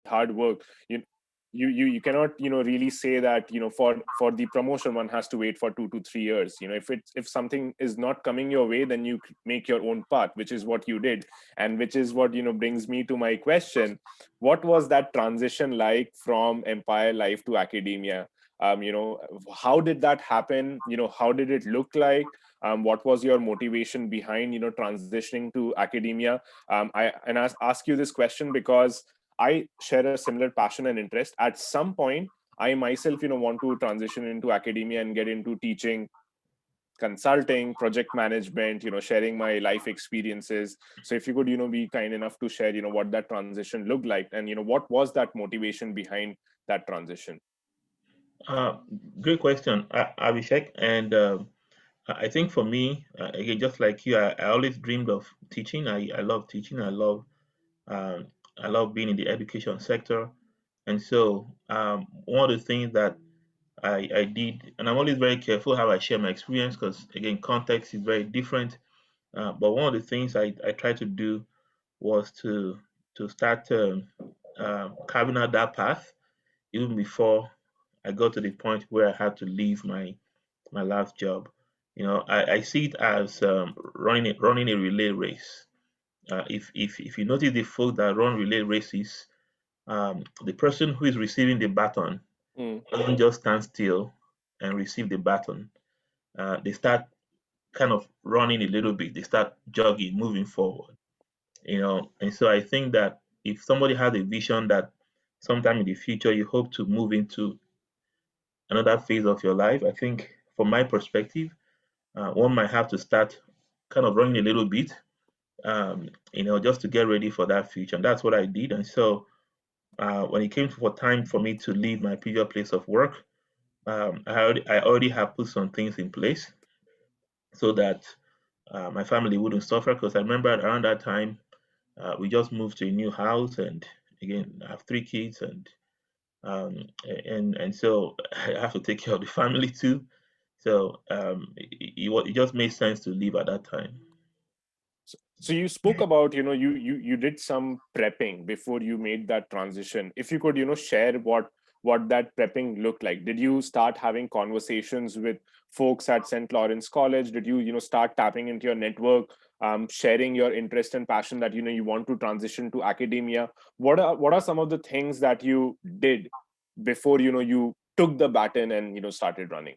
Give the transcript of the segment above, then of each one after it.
hard work, you cannot really say that for the promotion one has to wait for 2 to 3 years. If something is not coming your way, then you make your own path, which is what you did. And which is what brings me to my question: what was that transition like from empire life to academia? How did that happen? How did it look like? What was your motivation behind transitioning to academia? I ask you this question because I share a similar passion and interest. At some point, I myself, want to transition into academia and get into teaching, consulting, project management, sharing my life experiences. So if you could, be kind enough to share, what that transition looked like, and what was that motivation behind that transition? Uh, Great question, Abhishek. And I think for me, again, just like you, I always dreamed of teaching. I love teaching. Um, I love being in the education sector. And so one of the things that I did, and I'm always very careful how I share my experience because, again, context is very different. But one of the things I tried to do was to start carving out that path even before I got to the point where I had to leave my last job. I see it as running a relay race. If you notice the folk that run relay races, the person who is receiving the baton Mm. doesn't just stand still and receive the baton. They start kind of running a little bit. They start jogging, moving forward. And so I think that if somebody has a vision that sometime in the future you hope to move into another phase of your life, I think from my perspective, one might have to start kind of running a little bit, just to get ready for that future. And that's what I did. And so when it came for time for me to leave my previous place of work, I already have put some things in place so that my family wouldn't suffer. Because I remember around that time, we just moved to a new house, and again, I have 3 kids, and so I have to take care of the family too. So it just made sense to leave at that time. So you spoke about, you did some prepping before you made that transition. If you could, share what that prepping looked like. Did you start having conversations with folks at St. Lawrence College? Did you, start tapping into your network, sharing your interest and passion that you want to transition to academia? What are some of the things that you did before you took the baton and started running?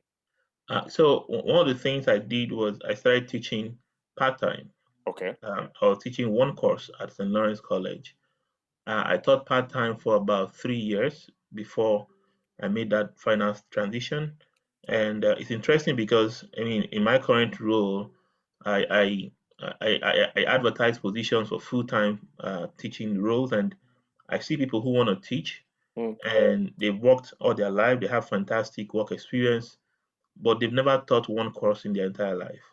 So one of the things I did was I started teaching part time. Okay. I was teaching one course at St. Lawrence College. I taught part time for about 3 years before I made that final transition. And it's interesting because I mean, in my current role, I I I advertise positions for full time teaching roles, and I see people who want to teach, Mm. and they've worked all their life. They have fantastic work experience, but they've never taught one course in their entire life.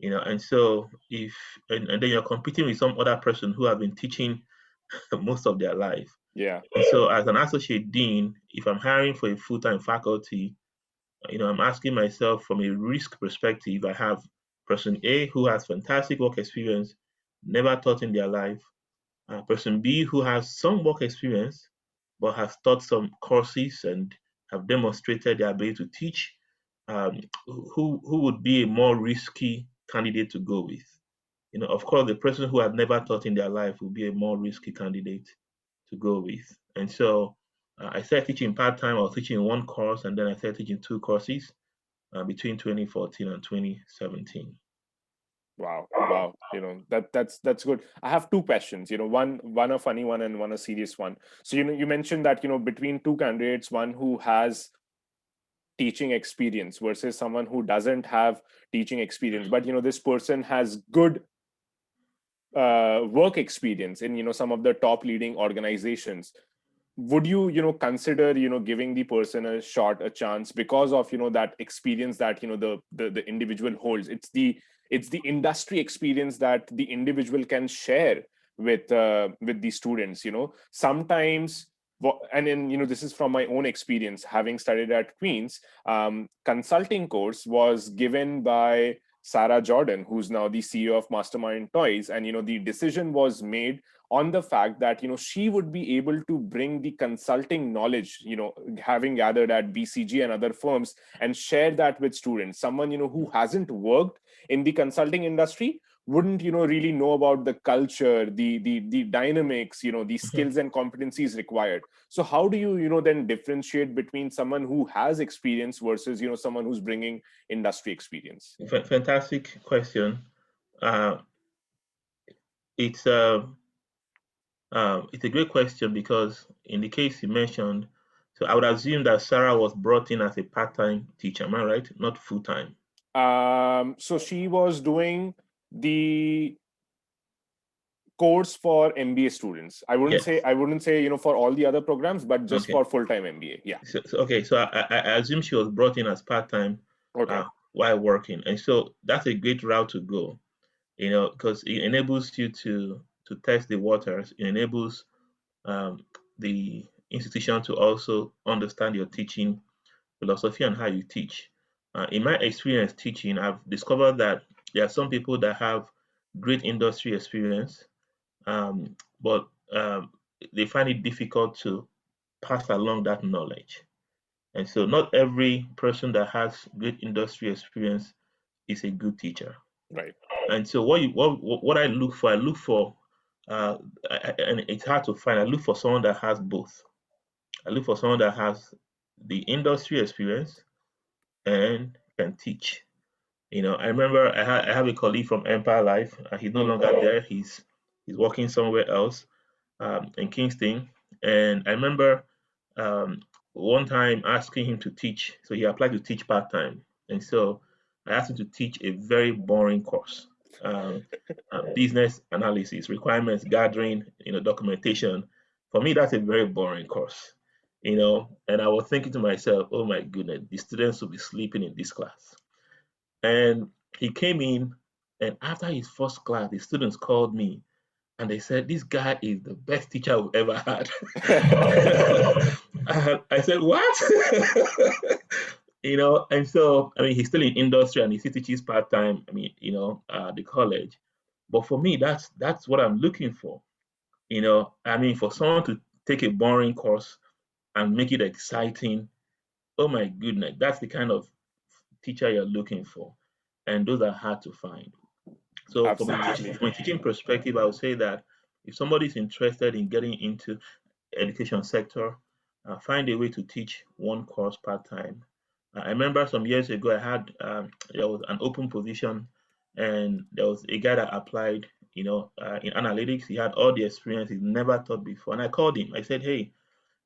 And so if and then you're competing with some other person who have been teaching most of their life. Yeah. And so as an associate dean, if I'm hiring for a full-time faculty, I'm asking myself from a risk perspective. I have person A who has fantastic work experience, never taught in their life. Person B who has some work experience, but has taught some courses and have demonstrated their ability to teach. Who would be a more risky candidate to go with? Of course, the person who had never taught in their life would be a more risky candidate to go with. And so I started teaching part time. I was teaching one course, and then I started teaching 2 courses between 2014 and 2017. Wow, wow. That's good. I have two questions. One a funny one and one a serious one. So you mentioned that between two candidates, one who has teaching experience versus someone who doesn't have teaching experience, but this person has good work experience in some of the top leading organizations. Would you consider giving the person a shot, a chance, because of that experience that the individual holds? It's the industry experience that the individual can share with the students. Sometimes, and then this is from my own experience, having studied at Queen's. Consulting course was given by Sarah Jordan, who's now the CEO of Mastermind Toys. And, the decision was made on the fact that, she would be able to bring the consulting knowledge, having gathered at BCG and other firms, and share that with students. Someone, who hasn't worked in the consulting industry wouldn't really know about the culture, the dynamics, the Mhm. skills and competencies required. So how do you then differentiate between someone who has experience versus someone who's bringing industry experience? Fantastic question. Uh, it's a great question because in the case you mentioned, so I would assume that Sarah was brought in as a part-time teacher. Am I right? Not full-time. So she was doing the course for MBA students. I wouldn't Yes. say for all the other programs, but just Okay. for full-time MBA. Yeah. Okay. So I assume she was brought in as part-time Okay. while working, and so that's a great route to go. Because it enables you to test the waters. It enables um, the institution to also understand your teaching philosophy and how you teach. In my experience teaching, I've discovered that there are some people that have great industry experience, but they find it difficult to pass along that knowledge. And so, not every person that has great industry experience is a good teacher. Right. And so, what I look for, uh, and it's hard to find. I look for someone that has both. I look for someone that has the industry experience and can teach. I remember I have a colleague from Empire Life. He's no Mm. longer there. He's working somewhere else in Kingston. And I remember um, one time asking him to teach. So he applied to teach part time. And so I asked him to teach a very boring course, um, business analysis, requirements gathering, documentation. For me, that's a very boring course. And I was thinking to myself, oh my goodness, the students will be sleeping in this class. And he came in, and after his first class, the students called me and they said, "This guy is the best teacher we've ever had." And I said, "What?" And so I mean, he's still in industry and he still teaches part time. I mean, the college. But for me, that's what I'm looking for. I mean, for someone to take a boring course and make it exciting, oh my goodness, that's the kind of teacher you're looking for, and those are hard to find. So Absolutely. from a teaching perspective, I would say that if somebody is interested in getting into education sector, find a way to teach one course part time. I remember some years ago, I had there was an open position, and there was a guy that applied. In analytics, he had all the experience he's never taught before, and I called him. I said, "Hey,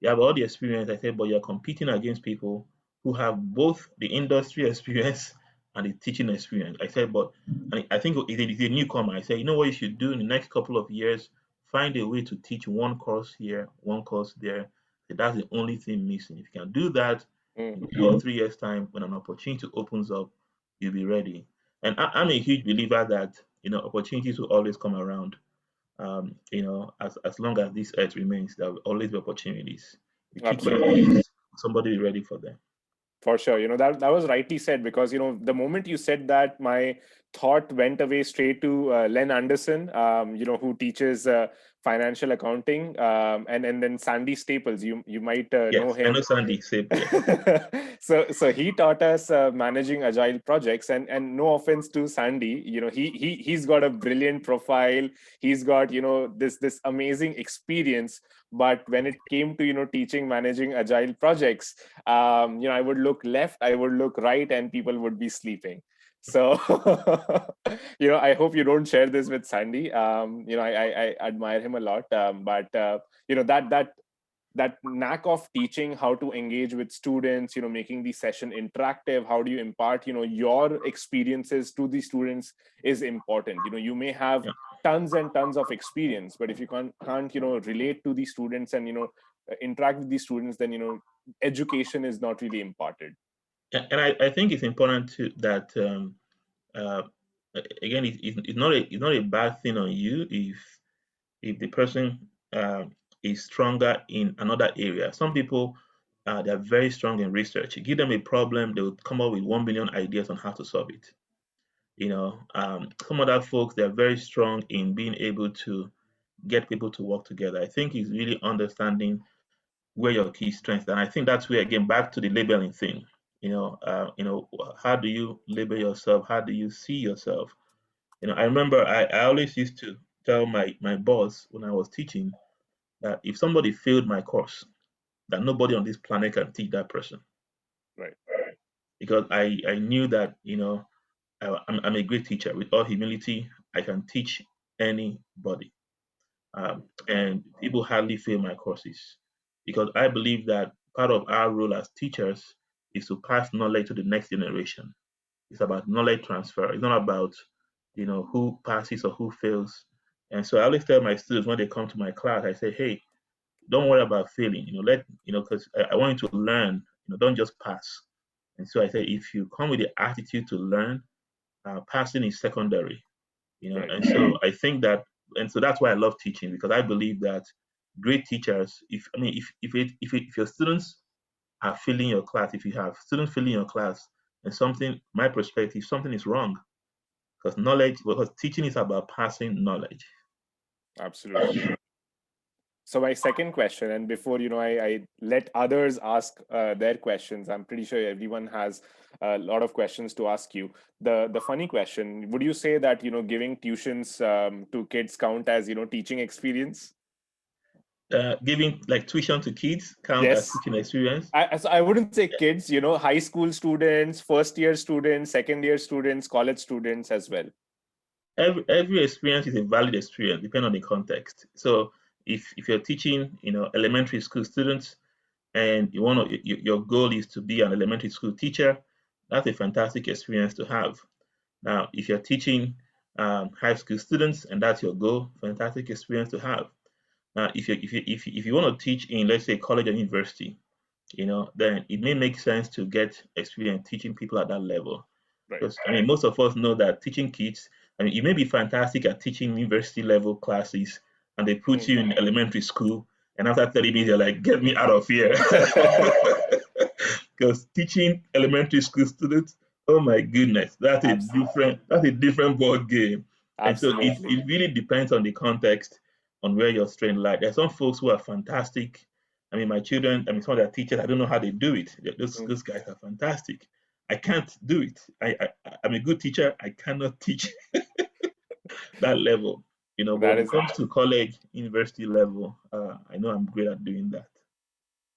you have all the experience." I said, "But you're competing against people who have both the industry experience and the teaching experience." I said, "But," and I think he's a newcomer. I said, "You know what you should do in the next couple of years? Find a way to teach one course here, one course there." So that's the only thing missing. If you can do that Mm. in 2 or 3 years' time, when an opportunity opens up, you'll be ready. And I'm a huge believer that opportunities will always come around. As long as this earth remains, there will always be opportunities. The key question Absolutely. is somebody be ready for them. For sure. That was rightly said, because, the moment you said that, my thought went away straight to Len Anderson, who teaches financial accounting, and then Sandy Staples. You might know Yes, I know him. Sandy said yes. So he taught us managing agile projects, and no offense to Sandy, he's got a brilliant profile. He's got this amazing experience, but when it came to teaching managing agile projects, I would look left, I would look right, and people would be sleeping. So I hope you don't share this with Sandy. I admire him a lot, but that knack of teaching how to engage with students, making the session interactive, how do you impart your experiences to the students, is important. You may have Yeah. tons and tons of experience, but if you can't relate to the students and interact with the students, then education is not really imparted. And I think it's important to that uh, again it's not a bad thing on you if the person is stronger in another area. Some people they're very strong in research. You give them a problem, they will come up with 1 million ideas on how to solve it. Some other folks, they're very strong in being able to get people to work together. I think it's really understanding where your key strengths are. And I think that's where, again, back to the labeling thing. How do you label yourself? How do you see yourself? I remember I always used to tell my boss when I was teaching that if somebody failed my course, that nobody on this planet can teach that person. Right. Because I knew that, I'm a great teacher. With all humility, I can teach anybody. And people hardly fail my courses because I believe that part of our role as teachers is to pass knowledge to the next generation. It's about knowledge transfer. It's not about, who passes or who fails. And so I always tell my students when they come to my class, I say, hey, don't worry about failing. Because I want you to learn. Don't just pass. And so I say, if you come with the attitude to learn, passing is secondary. Right. And so I think that, and so that's why I love teaching, because I believe that great teachers, if your students are failing your class, if you have students failing your class, and my perspective, something is wrong, because teaching is about passing knowledge. Absolutely. So my second question, and before I let others ask their questions, I'm pretty sure everyone has a lot of questions to ask you. The funny question: would you say that giving tuitions to kids count as teaching experience? Giving like tuition to kids count as Yes. teaching experience. I wouldn't say kids. High school students, first year students, second year students, college students as well. Every experience is a valid experience, depending on the context. So if you're teaching, elementary school students, and your goal is to be an elementary school teacher, that's a fantastic experience to have. Now, if you're teaching high school students and that's your goal, fantastic experience to have. Now, if you want to teach in, let's say, college or university, then it may make sense to get experience teaching people at that level. Right. Because most of us know that teaching kids, you may be fantastic at teaching university level classes, and they put you in elementary school, and after 30 minutes, you're like, get me out of here. Because teaching elementary school students, oh my goodness, that's a different ball game. And so Absolutely. it really depends on the context, on where your strength lies. There's some folks who are fantastic. My children, some of their teachers, I don't know how they do it. Those guys are fantastic. I can't do it. I'm a good teacher. I cannot teach that level. But That when it is comes to college, university level, I know I'm great at doing that.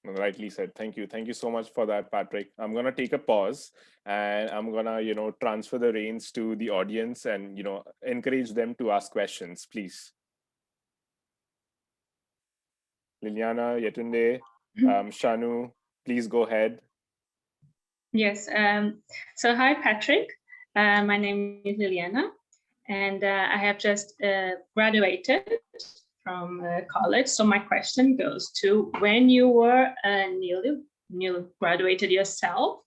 rightly said. Thank you. Thank you so much for that, Patrick. I'm going to take a pause and I'm going to, transfer the reins to the audience and, encourage them to ask questions, please. Liliana, Yetunde, Shanu, please go ahead. Yes. So hi, Patrick. My name is Liliana, and I have just graduated from college. So my question goes to when you were newly graduated yourself,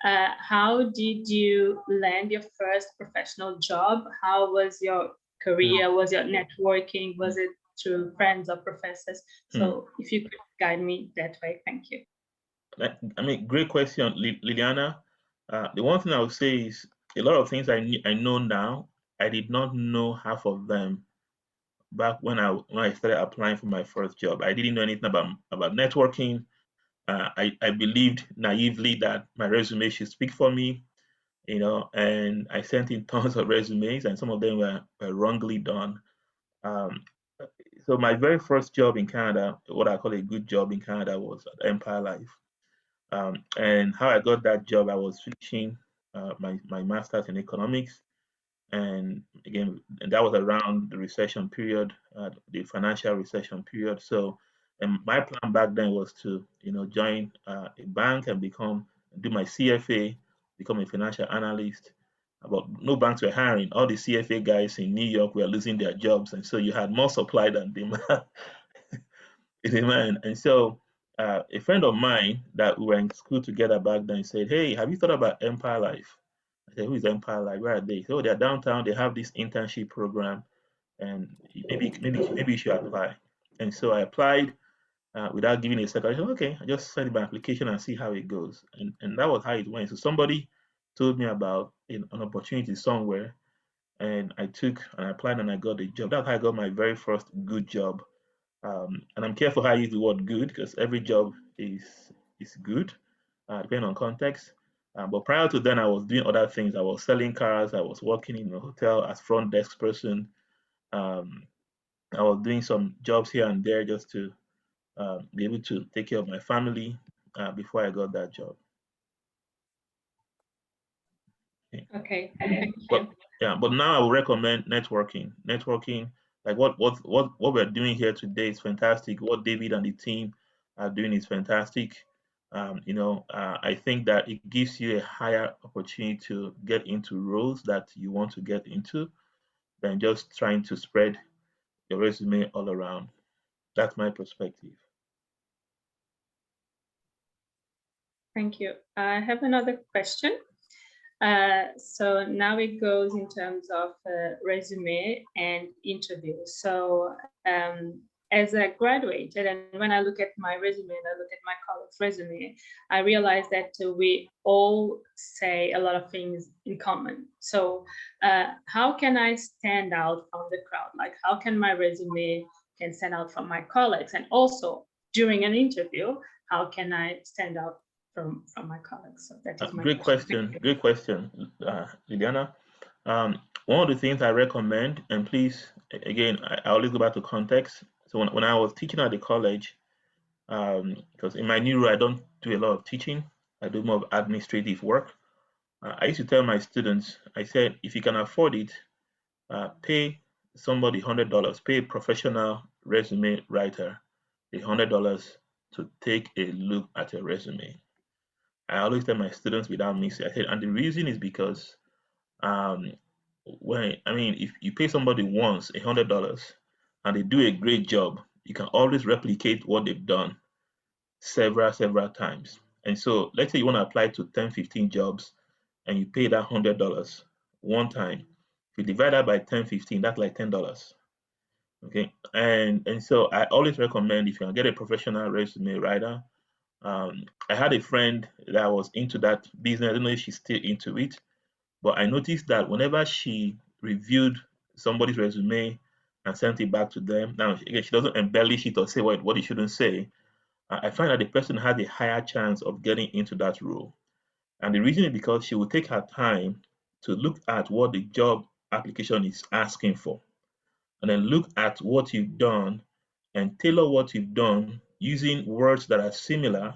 how did you land your first professional job? How was your career? Was your networking? Was it through friends or professors? So if you could guide me that way, thank you. Great question, Liliana. The one thing I would say is a lot of things I know now, I did not know half of them back when I started applying for my first job. I didn't know anything about networking. I believed naively that my resume should speak for me, and I sent in tons of resumes, and some of them were wrongly done. Um, so my very first job in Canada, what I call a good job in Canada, was at Empire Life. And how I got that job, I was finishing my master's in economics, and again, that was around the recession period, the financial recession period. So, and my plan back then was to, join a bank and do my CFA, become a financial analyst. But no banks were hiring. All the CFA guys in New York were losing their jobs, and so you had more supply than demand. And so a friend of mine that we were in school together back then said, "Hey, have you thought about Empire Life?" I said, "Who is Empire Life? Where are they?" So they're downtown. They have this internship program, and maybe you should apply. And so I applied without giving a second. I said, "Okay, I just send my application and see how it goes." And that was how it went. So somebody told me about an opportunity somewhere, and I applied and I got a job. That's how I got my very first good job. And I'm careful how I use the word good because every job is good, depending on context. But prior to then, I was doing other things. I was selling cars. I was working in a hotel as front desk person. Um, I was doing some jobs here and there just to be able to take care of my family before I got that job. Okay, thank But you. yeah, but now I would recommend networking. Networking, like what we're doing here today is fantastic. What David and the team are doing is fantastic. I think that it gives you a higher opportunity to get into roles that you want to get into than just trying to spread your resume all around. That's my perspective. Thank you. I have another question. So now it goes in terms of resume and interview. So as I graduated, and when I look at my resume and I look at my colleagues' resume, I realize that we all say a lot of things in common. So how can I stand out from the crowd? Like, how can my resume can stand out from my colleagues? And also during an interview, how can I stand out from my colleagues? So that is my Great question. Great question, Liliana. One of the things I recommend, and please, again, I always go back to context. So when I was teaching at the college, because in my new role, I don't do a lot of teaching. I do more of administrative work. I used to tell my students, I said, if you can afford it, pay somebody $100, pay a professional resume writer $100 to take a look at your resume. I always tell my students without missing. I said, and the reason is because um, if you pay somebody once $100 and they do a great job, you can always replicate what they've done several times. And so let's say you want to apply to 10, 15 jobs and you pay that $100 one time. If you divide that by 10, 15, that's like $10. Okay. And so I always recommend if you can get a professional resume writer. I had a friend that was into that business. I don't know if she's still into it, but I noticed that whenever she reviewed somebody's resume and sent it back to them, now again, she doesn't embellish it or say what it shouldn't say. I find that the person had a higher chance of getting into that role. And the reason is because she will take her time to look at what the job application is asking for, and then look at what you've done and tailor what you've done using words that are similar.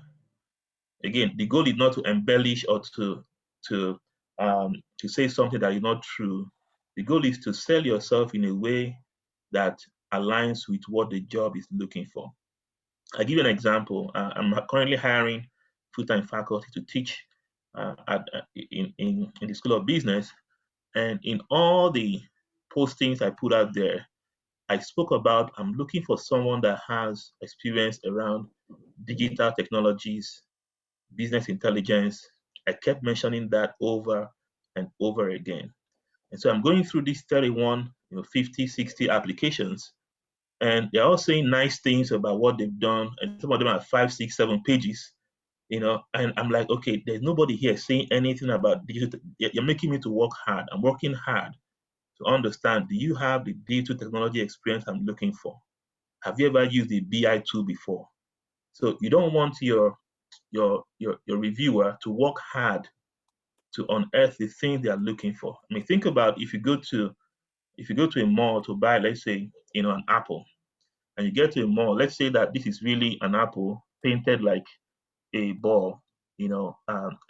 Again, the goal is not to embellish or to say something that is not true. The goal is to sell yourself in a way that aligns with what the job is looking for. I'll give you an example. I'm currently hiring full-time faculty to teach in the School of Business, and in all the postings I put out there, I spoke about I'm looking for someone that has experience around digital technologies, business intelligence. I kept mentioning that over and over again. And so I'm going through these 31, 50, 60 applications, and they're all saying nice things about what they've done. And some of them are 5, 6, 7 pages, and I'm like, okay, there's nobody here saying anything about digital. You're making me to work hard. I'm working hard to understand, do you have the digital technology experience I'm looking for? Have you ever used a BI tool before? So you don't want your reviewer to work hard to unearth the things they are looking for. I mean, think about if you go to a mall to buy, let's say, an apple, and you get to a mall, let's say that this is really an apple painted like a ball, and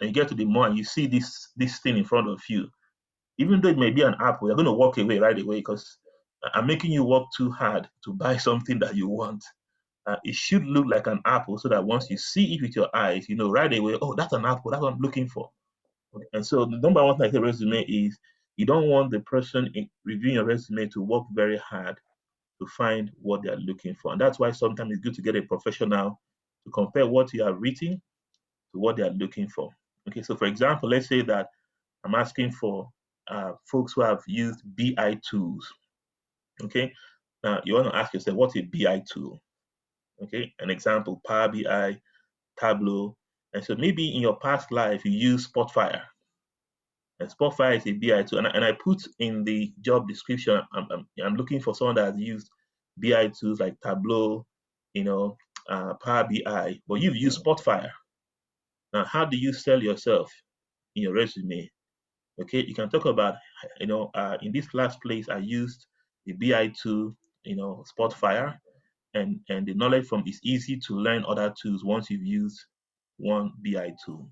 you get to the mall and you see this thing in front of you. Even though it may be an apple, you're going to walk away right away because I'm making you work too hard to buy something that you want. It should look like an apple so that once you see it with your eyes, you know right away, oh, that's an apple, that's what I'm looking for. And so the number one thing I say resume is you don't want the person reviewing your resume to work very hard to find what they are looking for. And that's why sometimes it's good to get a professional to compare what you have written to what they are looking for. Okay, so for example, let's say that I'm asking for folks who have used BI tools. Okay, now you want to ask yourself, what's a BI tool? Okay, an example, Power BI, Tableau. And so maybe in your past life, you use Spotfire. And Spotfire is a BI tool, and I put in the job description, I'm looking for someone that has used BI tools like Tableau, Power BI, but you've used Spotfire. Now, how do you sell yourself in your resume? Okay, you can talk about, in this last place, I used the BI tool, Spotfire, and the knowledge from it's easy to learn other tools once you've used one BI tool.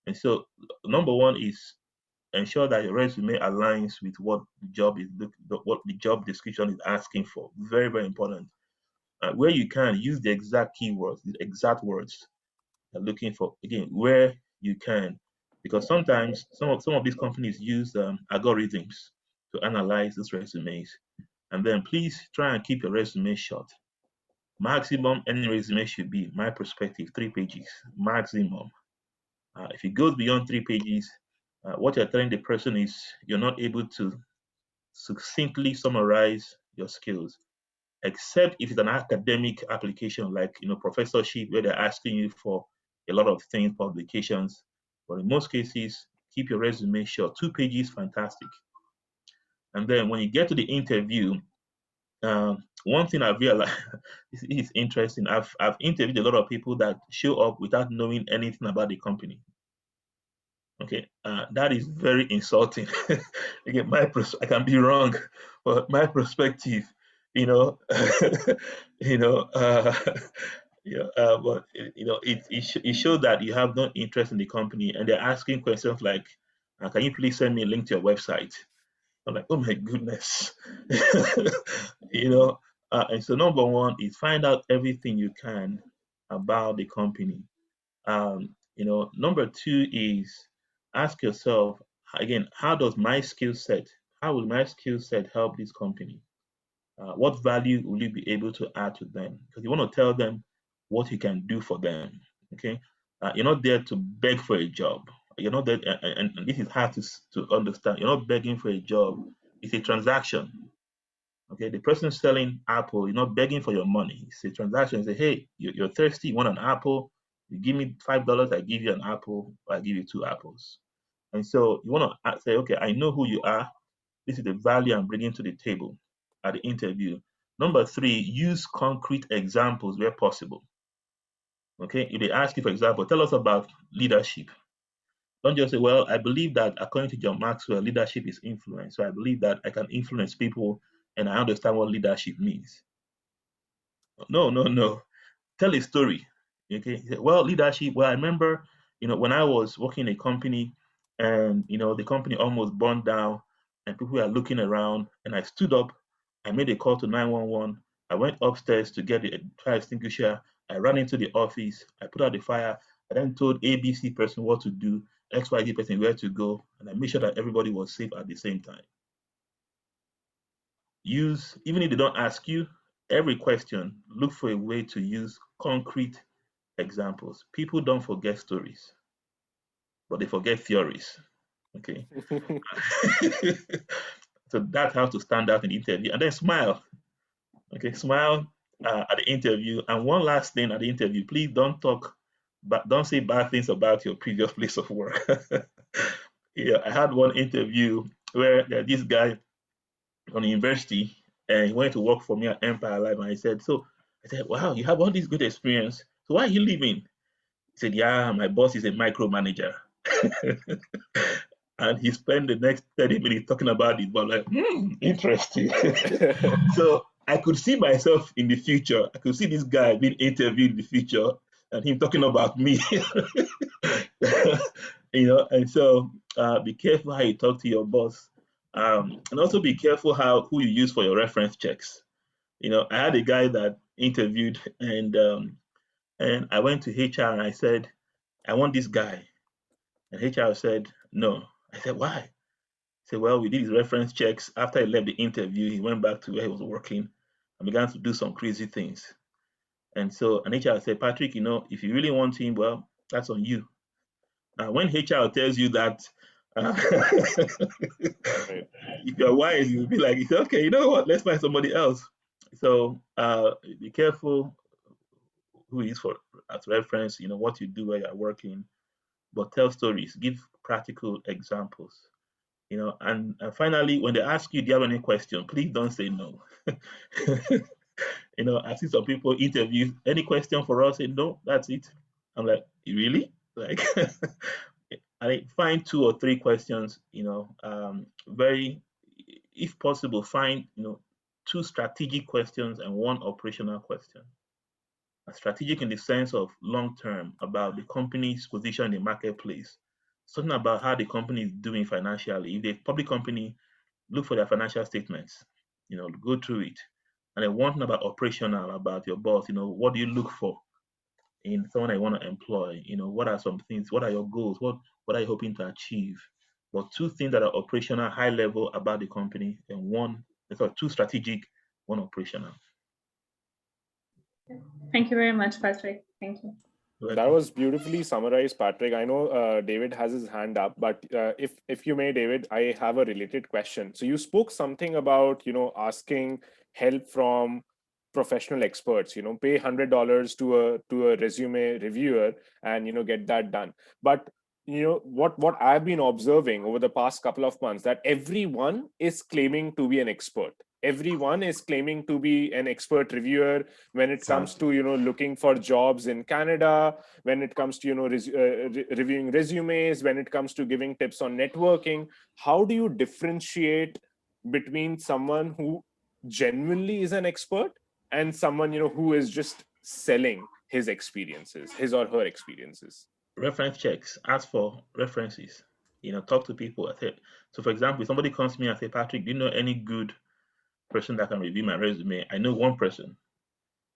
And so, number one is ensure that your resume aligns with what the job description is asking for. Very, very important. Where you can, use the exact keywords, the exact words you're looking for. Again, where you can, because sometimes some of these companies use algorithms to analyze these resumes. And then please try and keep your resume short. Maximum any resume should be, my perspective, 3 pages maximum. If it goes beyond 3 pages, what you're telling the person is you're not able to succinctly summarize your skills, except if it's an academic application like professorship, where they're asking you for a lot of things, publications. But in most cases, keep your resume short. 2 pages, fantastic. And then when you get to the interview, one thing I've realized is interesting. I've interviewed a lot of people that show up without knowing anything about the company. Okay, that is very insulting. Again, I can be wrong, but my perspective, you know, you know, but it shows that you have no interest in the company, and they're asking questions like, "Can you please send me a link to your website?" I'm like, "Oh my goodness," And so number one is find out everything you can about the company. Number two is ask yourself again, how will my skill set help this company? What value will you be able to add to them? Because you want to tell them what you can do for them. Okay, you're not there to beg for a job. You're not there, and this is hard to understand. You're not begging for a job. It's a transaction. Okay, the person selling apple, you're not begging for your money. It's a transaction. You say, hey, you're thirsty, you want an apple, you give me $5, I give you an apple, or I give you 2 apples. And so you want to say, okay, I know who you are. This is the value I'm bringing to the table at the interview. Number 3, use concrete examples where possible. Okay, if they ask you, for example, tell us about leadership. Don't just say, well, I believe that according to John Maxwell, leadership is influence. So I believe that I can influence people and I understand what leadership means. No. Tell a story. Okay. Well, leadership. Well, I remember, when I was working in a company and, the company almost burned down and people were looking around and I stood up, I made a call to 911. I went upstairs to get the fire extinguisher. I ran into the office. I put out the fire. I then told ABC person what to do, XYZ person where to go, and I made sure that everybody was safe at the same time. Even if they don't ask you, every question, look for a way to use concrete examples. People don't forget stories, but they forget theories. Okay. So that's how to stand out in the interview. And then smile. Okay, smile at the interview. And one last thing at the interview, please don't say bad things about your previous place of work. Yeah, I had one interview where this guy on the university, and he went to work for me at Empire Live, and I said, wow, you have all this good experience. So why are you leaving? He said, yeah, my boss is a micromanager. And he spent the next 30 minutes talking about it, but like, interesting. So I could see myself in the future. I could see this guy being interviewed in the future and him talking about me. And so be careful how you talk to your boss. And also be careful who you use for your reference checks. I had a guy that interviewed and I went to HR and I said, I want this guy. And HR said, no. I said, why? He said, well, we did his reference checks. After he left the interview, he went back to where he was working and began to do some crazy things. And so an HR said, Patrick, if you really want him, well, that's on you. When HR tells you that, Right. if you're wise, you'll be like, okay, you know what, let's find somebody else. So be careful who is for as reference, what you do where you're working, but tell stories, give practical examples. And finally, when they ask you, do you have any question, please don't say no. I see some people interview, any question for us? Say no, that's it. I'm like, really? Like, I find 2 or 3 questions. Very, if possible, find 2 strategic questions and 1 operational question. Strategic in the sense of long term, about the company's position in the marketplace, something about how the company is doing financially. If they're a public company, look for their financial statements, go through it. And then one thing about operational, about your boss, what do you look for in someone I want to employ? What are some things? What are your goals? What are you hoping to achieve? But 2 things that are operational, high level about the company, and 2 strategic, 1 operational. Thank you very much, Patrick. Thank you. That was beautifully summarized, Patrick. I know David has his hand up, but if you may, David, I have a related question. So you spoke something about asking help from professional experts. Pay $100 to a resume reviewer and get that done. But what I've been observing over the past couple of months, that everyone is claiming to be an expert. Everyone is claiming to be an expert reviewer when it comes to looking for jobs in Canada, when it comes to reviewing resumes, when it comes to giving tips on networking. How do you differentiate between someone who genuinely is an expert and someone who is just selling his experiences, his or her experiences? Reference checks. Ask for references. Talk to people. So for example, if somebody comes to me and say, Patrick, do you know any good person that can review my resume? I know one person,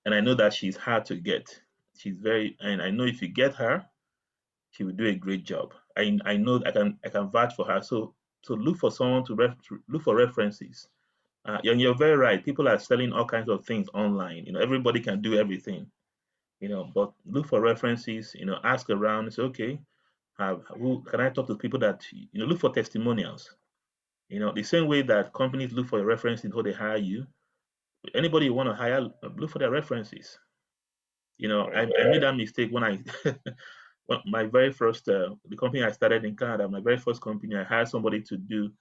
and I know that she's hard to get. And I know if you get her, she will do a great job. I know I can vouch for her. So look for someone to look for references. And you're very right. People are selling all kinds of things online. Everybody can do everything. But look for references. Ask around. Say, okay, who can I talk to people that look for testimonials. The same way that companies look for your references before they hire you. Anybody you want to hire, look for their references. Right. I made that mistake when my very first the company I started in Canada, my very first company, I hired somebody to do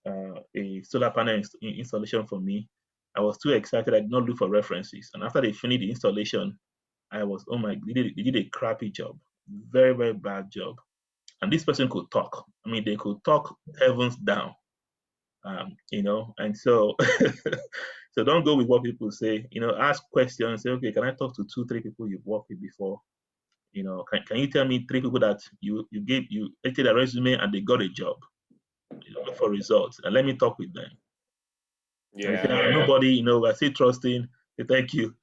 a solar panel installation for me. I was too excited. I did not look for references, and after they finished the installation, I was, oh my, they did a crappy job, very very bad job. And this person could talk. I mean, they could talk heavens down. And so so don't go with what people say. Ask questions. Say, okay, can I talk to 2, 3 people you've worked with before? Can you tell me 3 people that you edited a resume and they got a job? Look for results and let me talk with them. And say, Yeah. nobody, we're still trusting. Say, thank you.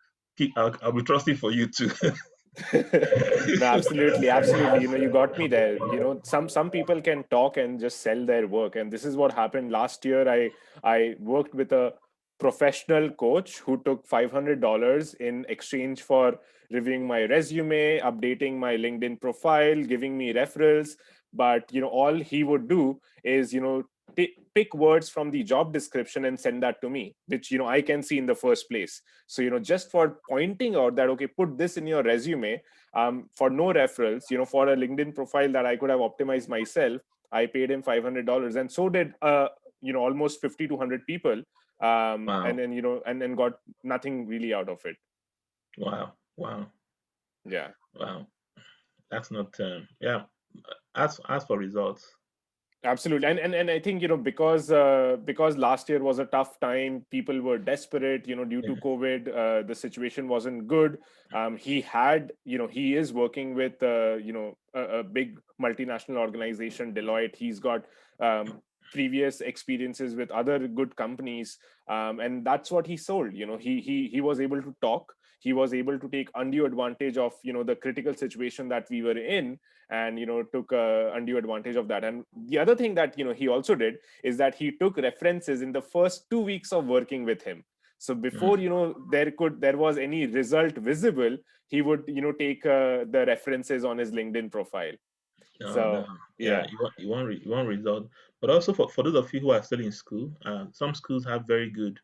I'll be trusting for you too. No, absolutely, absolutely. You got me there. Some people can talk and just sell their work, and this is what happened last year. I worked with a professional coach who took $500 in exchange for reviewing my resume, updating my LinkedIn profile, giving me referrals. But all he would do is pick words from the job description and send that to me, which I can see in the first place. So just for pointing out that, okay, put this in your resume, for no referrals, for a LinkedIn profile that I could have optimized myself, I paid him $500, and so did almost 50 to 100 people. Wow. And then and then got nothing really out of it. Wow. Yeah. Wow. That's not yeah. Ask for results. Absolutely. And I think because last year was a tough time, people were desperate, due to COVID. The situation wasn't good. He is working with a big multinational organization, Deloitte. He's got previous experiences with other good companies, and that's what he sold. He was able to talk. He was able to take undue advantage of the critical situation that we were in, and took undue advantage of that. And the other thing that he also did is that he took references in the first 2 weeks of working with him. So before there was any result visible, he would take the references on his LinkedIn profile. No. Yeah, you want result. But also for those of you who are still in school, some schools have very good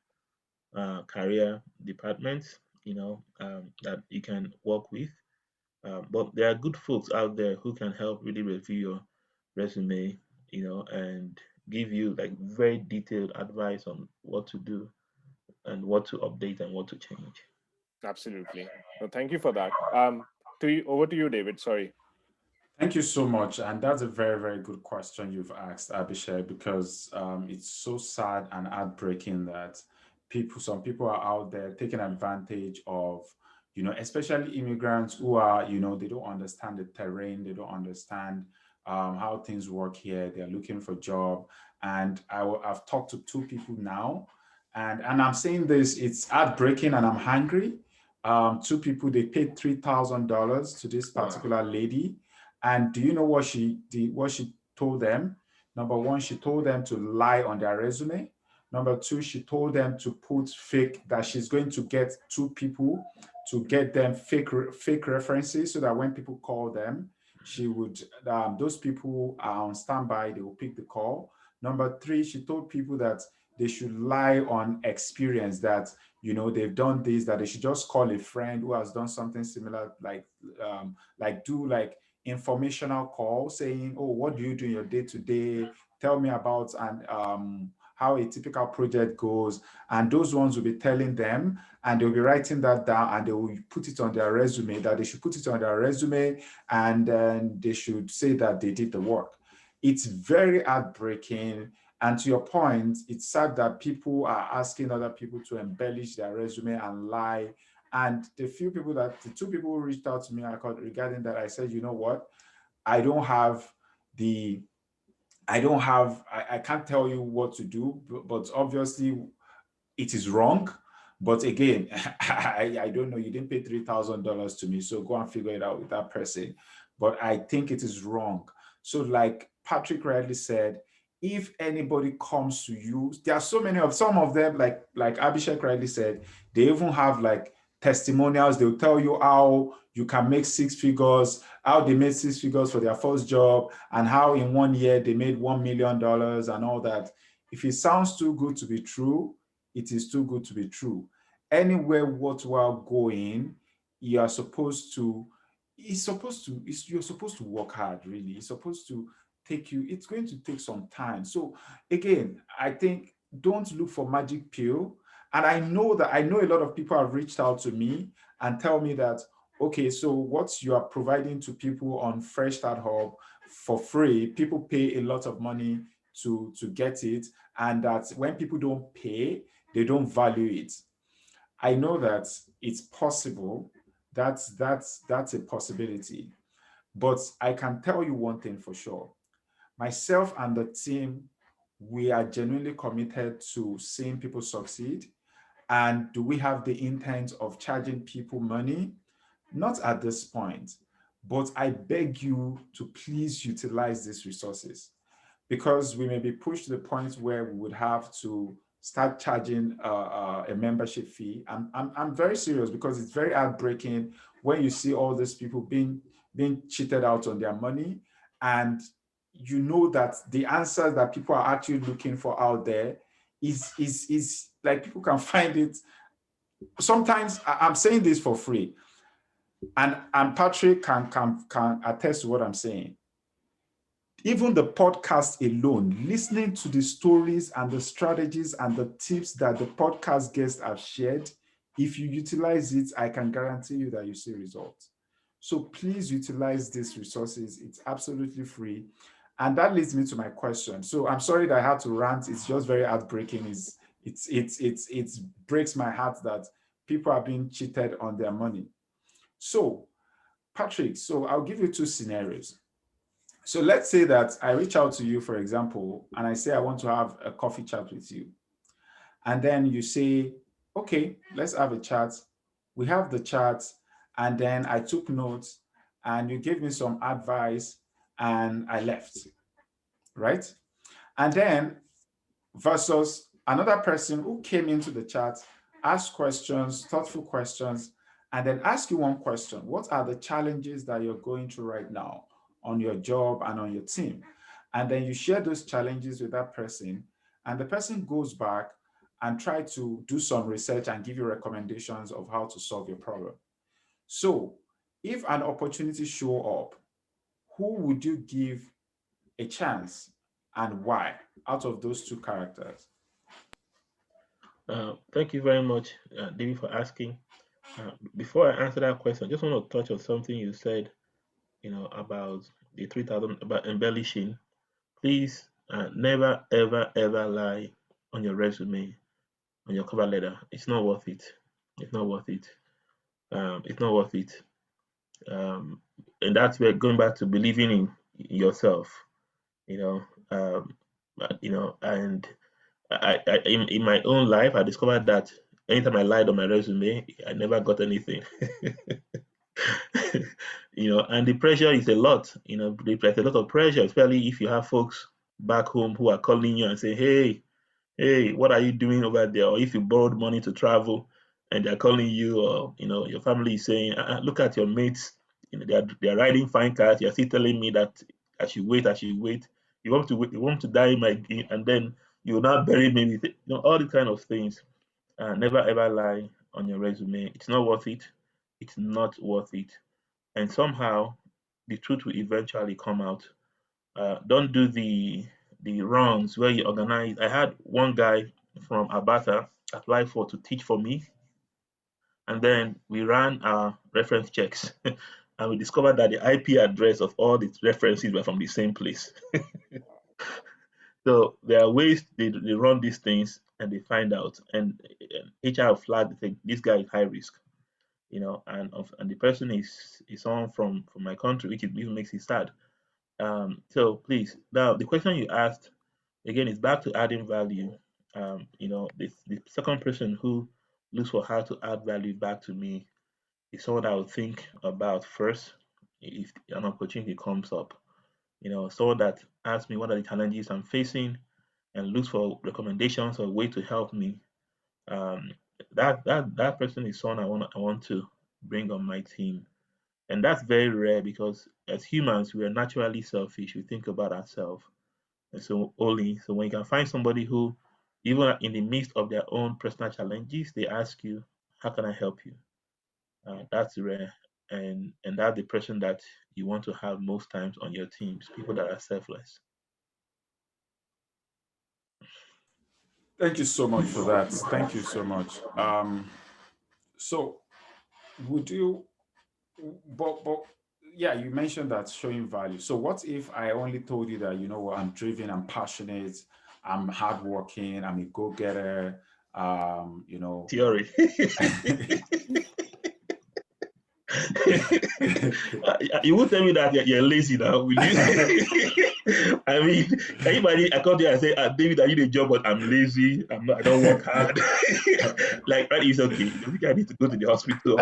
career departments, that you can work with. But there are good folks out there who can help really review your resume, and give you like very detailed advice on what to do and what to update and what to change. Absolutely. No, thank you for that. To you, over to you, David. Sorry. Thank you so much. And that's a very, very good question you've asked, Abhishek, because it's so sad and heartbreaking that some people are out there taking advantage of, especially immigrants who are, they don't understand the terrain, they don't understand how things work here. They're looking for job. And I've talked to two people now, and I'm saying this, it's heartbreaking and I'm hungry. Two people, they paid $3,000 to this Wow. particular lady, and do you know what she did? What she told them? Number one, she told them to lie on their resume. Number two, she told them to put fake, that she's going to get two people to get them fake references, so that when people call them, she would those people are on standby. They will pick the call. Number three, she told people that they should lie on experience, that they've done this, that they should just call a friend who has done something similar, like do like informational call saying, oh, what do you do in your day to day? Tell me about and how a typical project goes. And those ones will be telling them, and they'll be writing that down, and they will put it on their resume, that they should put it on their resume, and then they should say that they did the work. It's very heartbreaking. And to your point, it's sad that people are asking other people to embellish their resume and lie. And the two people who reached out to me regarding that, I said, you know what? I don't have the, I can't tell you what to do, but obviously it is wrong. But again, I don't know. You didn't pay $3,000 to me, so go and figure it out with that person. But I think it is wrong. So, like Patrick rightly said, if anybody comes to you, there are so many of some of them, like Abhishek rightly said, they even have like testimonials. They'll tell you how you can make six figures, how they made six figures for their first job, and how in 1 year they made $1 million and all that. If it sounds too good to be true, it is too good to be true. Anywhere worthwhile going, you are supposed to, you're supposed to work hard, really. It's supposed to it's going to take some time. So again, I think don't look for magic pill. And I know a lot of people have reached out to me and tell me that, okay, so what you are providing to people on Fresh Start Hub for free, people pay a lot of money to get it. And that when people don't pay, they don't value it. I know that it's possible. That's a possibility. But I can tell you one thing for sure. Myself and the team, we are genuinely committed to seeing people succeed. And do we have the intent of charging people money? Not at this point. But I beg you to please utilize these resources, because we may be pushed to the point where we would have to start charging a membership fee. I'm very serious, because it's very heartbreaking when you see all these people being cheated out on their money, and you know that the answers that people are actually looking for out there is like, people can find it. Sometimes I'm saying this for free, and Patrick can attest to what I'm saying. Even the podcast alone, listening to the stories and the strategies and the tips that the podcast guests have shared, if you utilize it, I can guarantee you that you see results. So please utilize these resources. It's absolutely free. And that leads me to my question. So I'm sorry that I had to rant. It's just very heartbreaking. It breaks my heart that people are being cheated on their money. So, Patrick, so I'll give you two scenarios. So let's say that I reach out to you, for example, and I say I want to have a coffee chat with you. And then you say, okay, let's have a chat. We have the chat, and then I took notes, and you gave me some advice, and I left, right? And then versus another person who came into the chat, asked questions, thoughtful questions, and then ask you one question. What are the challenges that you're going through right now on your job and on your team? And then you share those challenges with that person, and the person goes back and try to do some research and give you recommendations of how to solve your problem. So if an opportunity show up, who would you give a chance and why, out of those two characters? Thank you very much, David, for asking. Before I answer that question, I just want to touch on something you said, about the 3,000, about embellishing. Please, never, ever, ever lie on your resume, on your cover letter. It's not worth it. It's not worth it. It's not worth it. And that's where going back to believing in yourself, you know, and in my own life, I discovered that anytime I lied on my resume, I never got anything. And the pressure is a lot. There's a lot of pressure, especially if you have folks back home who are calling you and say, hey, what are you doing over there? Or if you borrowed money to travel and they're calling you, or your family is saying, look at your mates, they're riding fine cars. You're still telling me that I should wait. You want to wait, you want to die and then you will not bury me with it. All these kind of things. Never ever lie on your resume. It's not worth it. It's not worth it. And somehow the truth will eventually come out. Don't do the wrongs where you organize. I had one guy from Abata apply to teach for me, and then we ran our reference checks, and we discovered that the IP address of all the references were from the same place. So there are ways they run these things and they find out, and HR flagged, they think this guy is high risk, and the person is someone from my country, which even makes it sad. So please, now the question you asked again is back to adding value. The second person who looks for how to add value back to me is someone I would think about first if an opportunity comes up. Someone that asks me what are the challenges I'm facing and looks for recommendations or way to help me. Um, that person is someone I want to bring on my team. And that's very rare because as humans, we are naturally selfish. We think about ourselves. And so when you can find somebody who, even in the midst of their own personal challenges, they ask you, how can I help you? That's rare. And that's the person that you want to have most times on your teams, people that are selfless. Thank you so much for that. Thank you so much. So would you, but yeah, you mentioned that showing value. So what if I only told you that, what, I'm driven, I'm passionate, I'm hardworking, I'm a go-getter, Theory. You won't tell me that you're lazy now, will you? I mean, anybody I come there and say, David, I need a job, but I'm lazy. I don't work hard. Like, that is okay. You think I need to go to the hospital?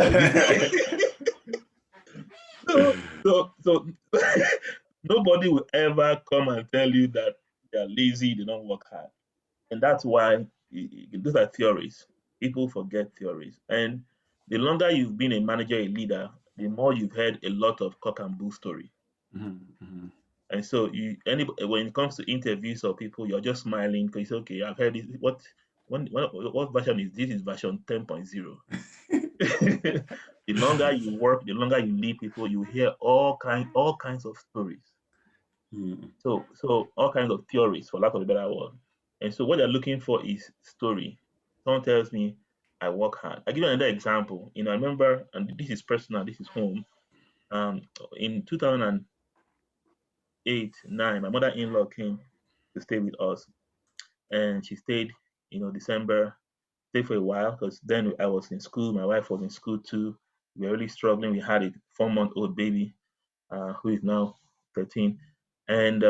So nobody will ever come and tell you that they're lazy, they don't work hard. And that's why those are theories. People forget theories. And the longer you've been a manager, a leader, the more you've heard a lot of cock and bull story. Mm-hmm. And so when it comes to interviews or people, you're just smiling because it's okay. I've heard it. What version is this? Is version 10.0. The longer you work, the longer you lead people, you hear all kinds of stories. Mm-hmm. So all kinds of theories, for lack of a better word. And so what they're looking for is story. Someone tells me I work hard. I give you another example. I remember, and this is personal, this is home. In 2008-9, my mother-in-law came to stay with us, and she stayed, December, stayed for a while because then I was in school, my wife was in school too. We were really struggling. We had a 4-month-old baby who is now 13. And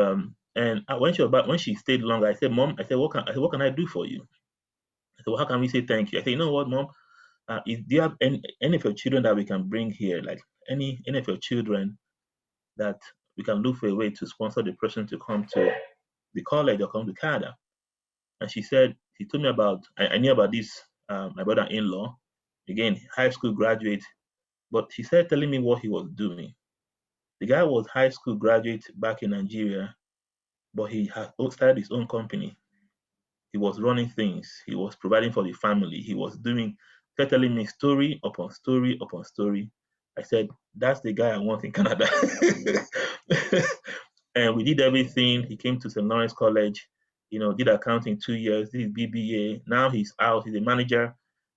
when she stayed longer, I said, Mom, what can I do for you? I said, well, how can we say thank you? I said, you know what, Mom? Do you have any of your children that we can bring here? Like any of your children that we can look for a way to sponsor the person to come to the college or come to Canada? And she told me about, I knew about this, my brother-in-law, again, high school graduate, but she started telling me what he was doing. The guy was high school graduate back in Nigeria, but he had started his own company. He was running things. He was providing for the family. He was telling me story upon story upon story. I said, that's the guy I want in Canada. And we did everything. He came to St. Lawrence College, did accounting 2 years, did his BBA. Now he's out. He's a manager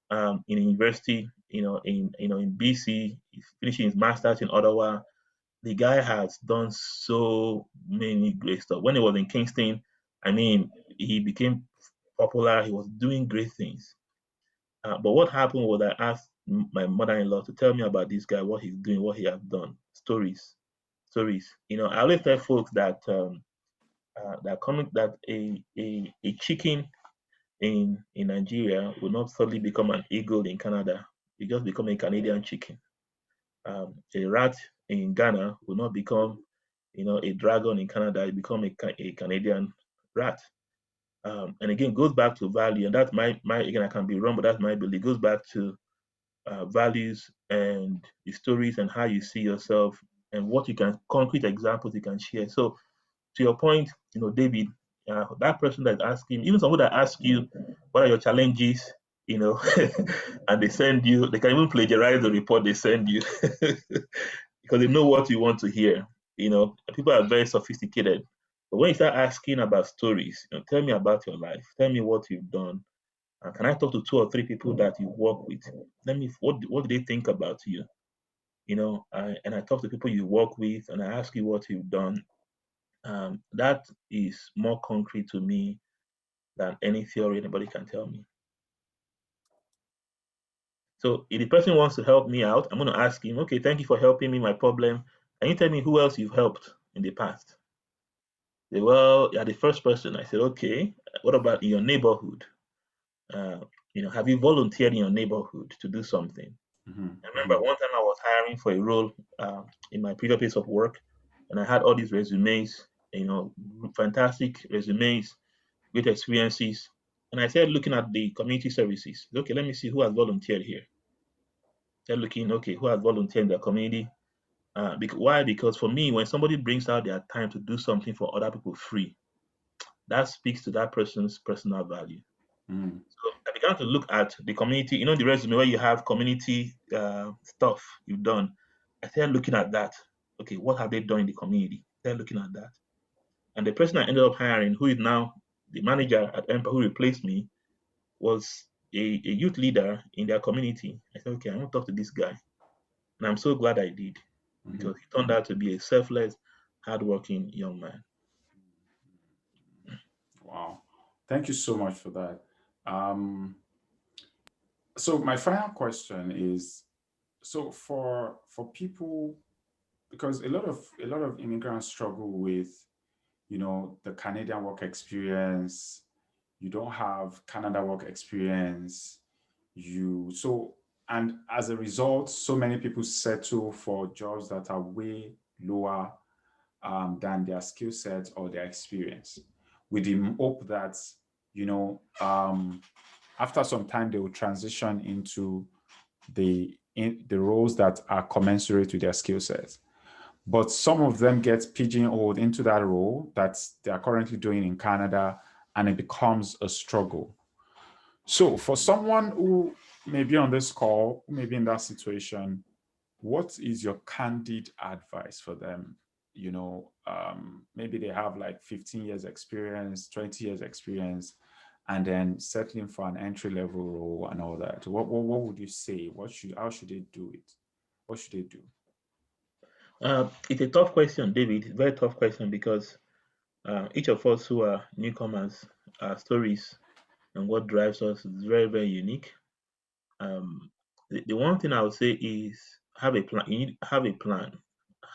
in a university, in BC. He's finishing his master's in Ottawa. The guy has done so many great stuff. When he was in Kingston, I mean, he became popular. He was doing great things. But what happened was I asked my mother-in-law to tell me about this guy, what he's doing, what he has done, stories. I always tell folks that that a chicken in Nigeria will not suddenly become an eagle in Canada. It just become a Canadian chicken. A rat in Ghana will not become, a dragon in Canada. It become a Canadian rat. And again, goes back to value, and that's my again, I can be wrong, but that's my belief. It goes back to values and the stories and how you see yourself and what you can, concrete examples you can share. So to your point, David, that person that's asking, even someone that asks you, what are your challenges, and they send you, they can even plagiarize the report they send you because they know what you want to hear. People are very sophisticated. But when you start asking about stories, tell me about your life, tell me what you've done. Can I talk to 2 or 3 people that you work with? Let me, what do they think about you? And I talk to people you work with and I ask you what you've done. That is more concrete to me than any theory anybody can tell me. So if the person wants to help me out, I'm going to ask him, okay, thank you for helping me my problem. Can you tell me who else you've helped in the past? They, well, you're the first person. I said, okay, what about in your neighborhood? Have you volunteered in your neighborhood to do something? I remember one time I was hiring for a role in my previous place of work, and I had all these resumes, fantastic resumes, great experiences. And I started looking at the community services. Okay, let me see who has volunteered here. Started looking, okay, who has volunteered in the community? Why? Because for me, when somebody brings out their time to do something for other people free, that speaks to that person's personal value. So I began to look at the community, the resume where you have community stuff you've done. I started looking at that. Okay, what have they done in the community? I started looking at that. And the person I ended up hiring, who is now the manager at Empire, who replaced me, was a youth leader in their community. I said, okay, I want to talk to this guy. And I'm so glad I did, because he turned out to be a selfless, hardworking young man. Wow. Thank you so much for that. So my final question is, so for people, because a lot of immigrants struggle with, the Canadian work experience. You don't have Canada work experience. And as a result, so many people settle for jobs that are way lower than their skill set or their experience, with the hope that, after some time, they will transition into the roles that are commensurate with their skill sets. But some of them get pigeonholed into that role that they are currently doing in Canada, and it becomes a struggle. So for someone who may be on this call, who may be in that situation, what is your candid advice for them? Maybe they have like 15 years experience, 20 years experience, and then settling for an entry-level role and all that. What would you say? How should they do it? What should they do? It's a tough question, David. It's a very tough question, because each of us who are newcomers, our stories and what drives us is very, very unique. The one thing I would say is have a plan. You need have a plan.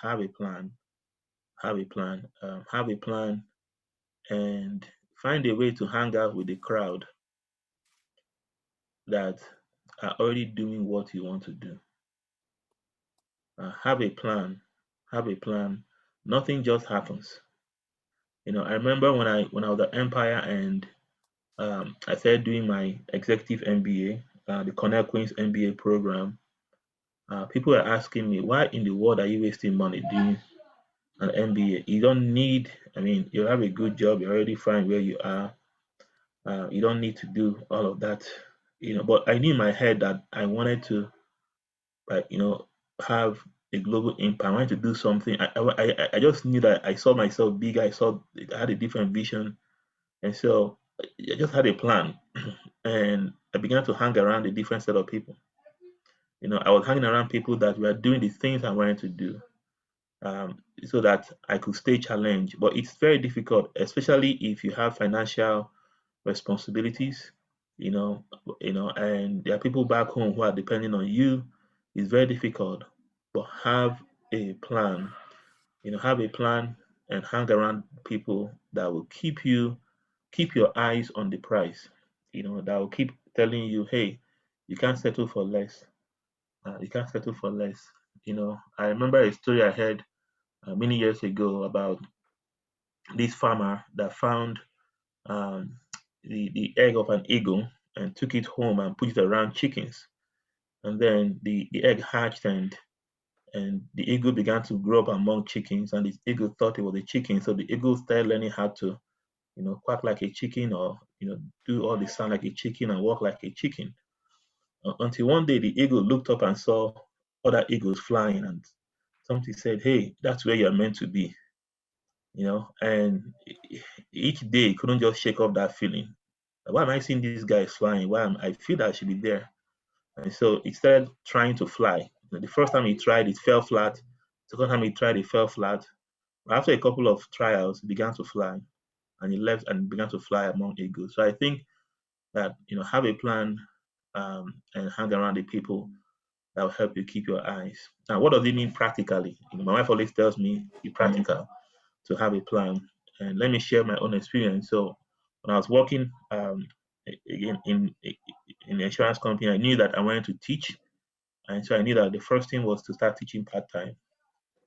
Have a plan. Have a plan. Have a plan, and find a way to hang out with the crowd that are already doing what you want to do. Have a plan. Have a plan. Nothing just happens. I remember when I was at Empire and I started doing my executive MBA, the Cornell Queen's MBA program. People are asking me, why in the world are you wasting money doing an MBA? You don't need, you have a good job, you're already fine where you are. You don't need to do all of that. But I knew in my head that I wanted to, have a global impact. I wanted to do something. I just knew that I saw myself big. I had a different vision, and so I just had a plan, and I began to hang around a different set of people. I was hanging around people that were doing the things I wanted to do, so that I could stay challenged. But it's very difficult, especially if you have financial responsibilities, and there are people back home who are depending on you. It's very difficult, but have a plan. Have a plan and hang around people that will keep your eyes on the prize. That will keep telling you, hey, you can't settle for less. You can't settle for less. I remember a story I heard many years ago about this farmer that found um, the egg of an eagle and took it home and put it around chickens. And then the egg hatched, and the eagle began to grow up among chickens, and the eagle thought it was a chicken. So the eagle started learning how to, quack like a chicken, or, do all the sound like a chicken and walk like a chicken. Until one day the eagle looked up and saw other eagles flying, and something said, hey, that's where you're meant to be. And each day he couldn't just shake off that feeling. Why am I seeing these guys flying? I feel that I should be there. And so he started trying to fly. The first time he tried, it fell flat. Second time he tried, it fell flat. After a couple of trials, he began to fly, and he left and began to fly among eagles. So I think that, have a plan, and hang around the people that will help you keep your eyes. Now, what does it mean practically? My wife always tells me be practical, to have a plan. And let me share my own experience. So when I was working, again in the insurance company, I knew that I wanted to teach, and so I knew that the first thing was to start teaching part time.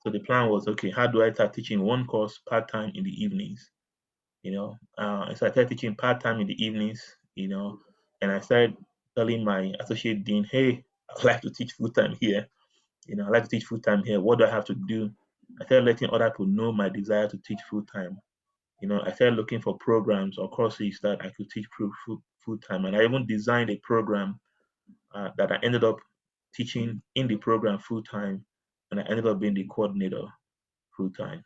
So the plan was, okay, how do I start teaching one course part time in the evenings? And so I started teaching part time in the evenings. And I started telling my associate dean, hey, I'd like to teach full time here. I'd like to teach full time here. What do I have to do? I started letting other people know my desire to teach full time. I started looking for programs or courses that I could teach full time, and I even designed a program that I ended up teaching in the program full time, and I ended up being the coordinator full time.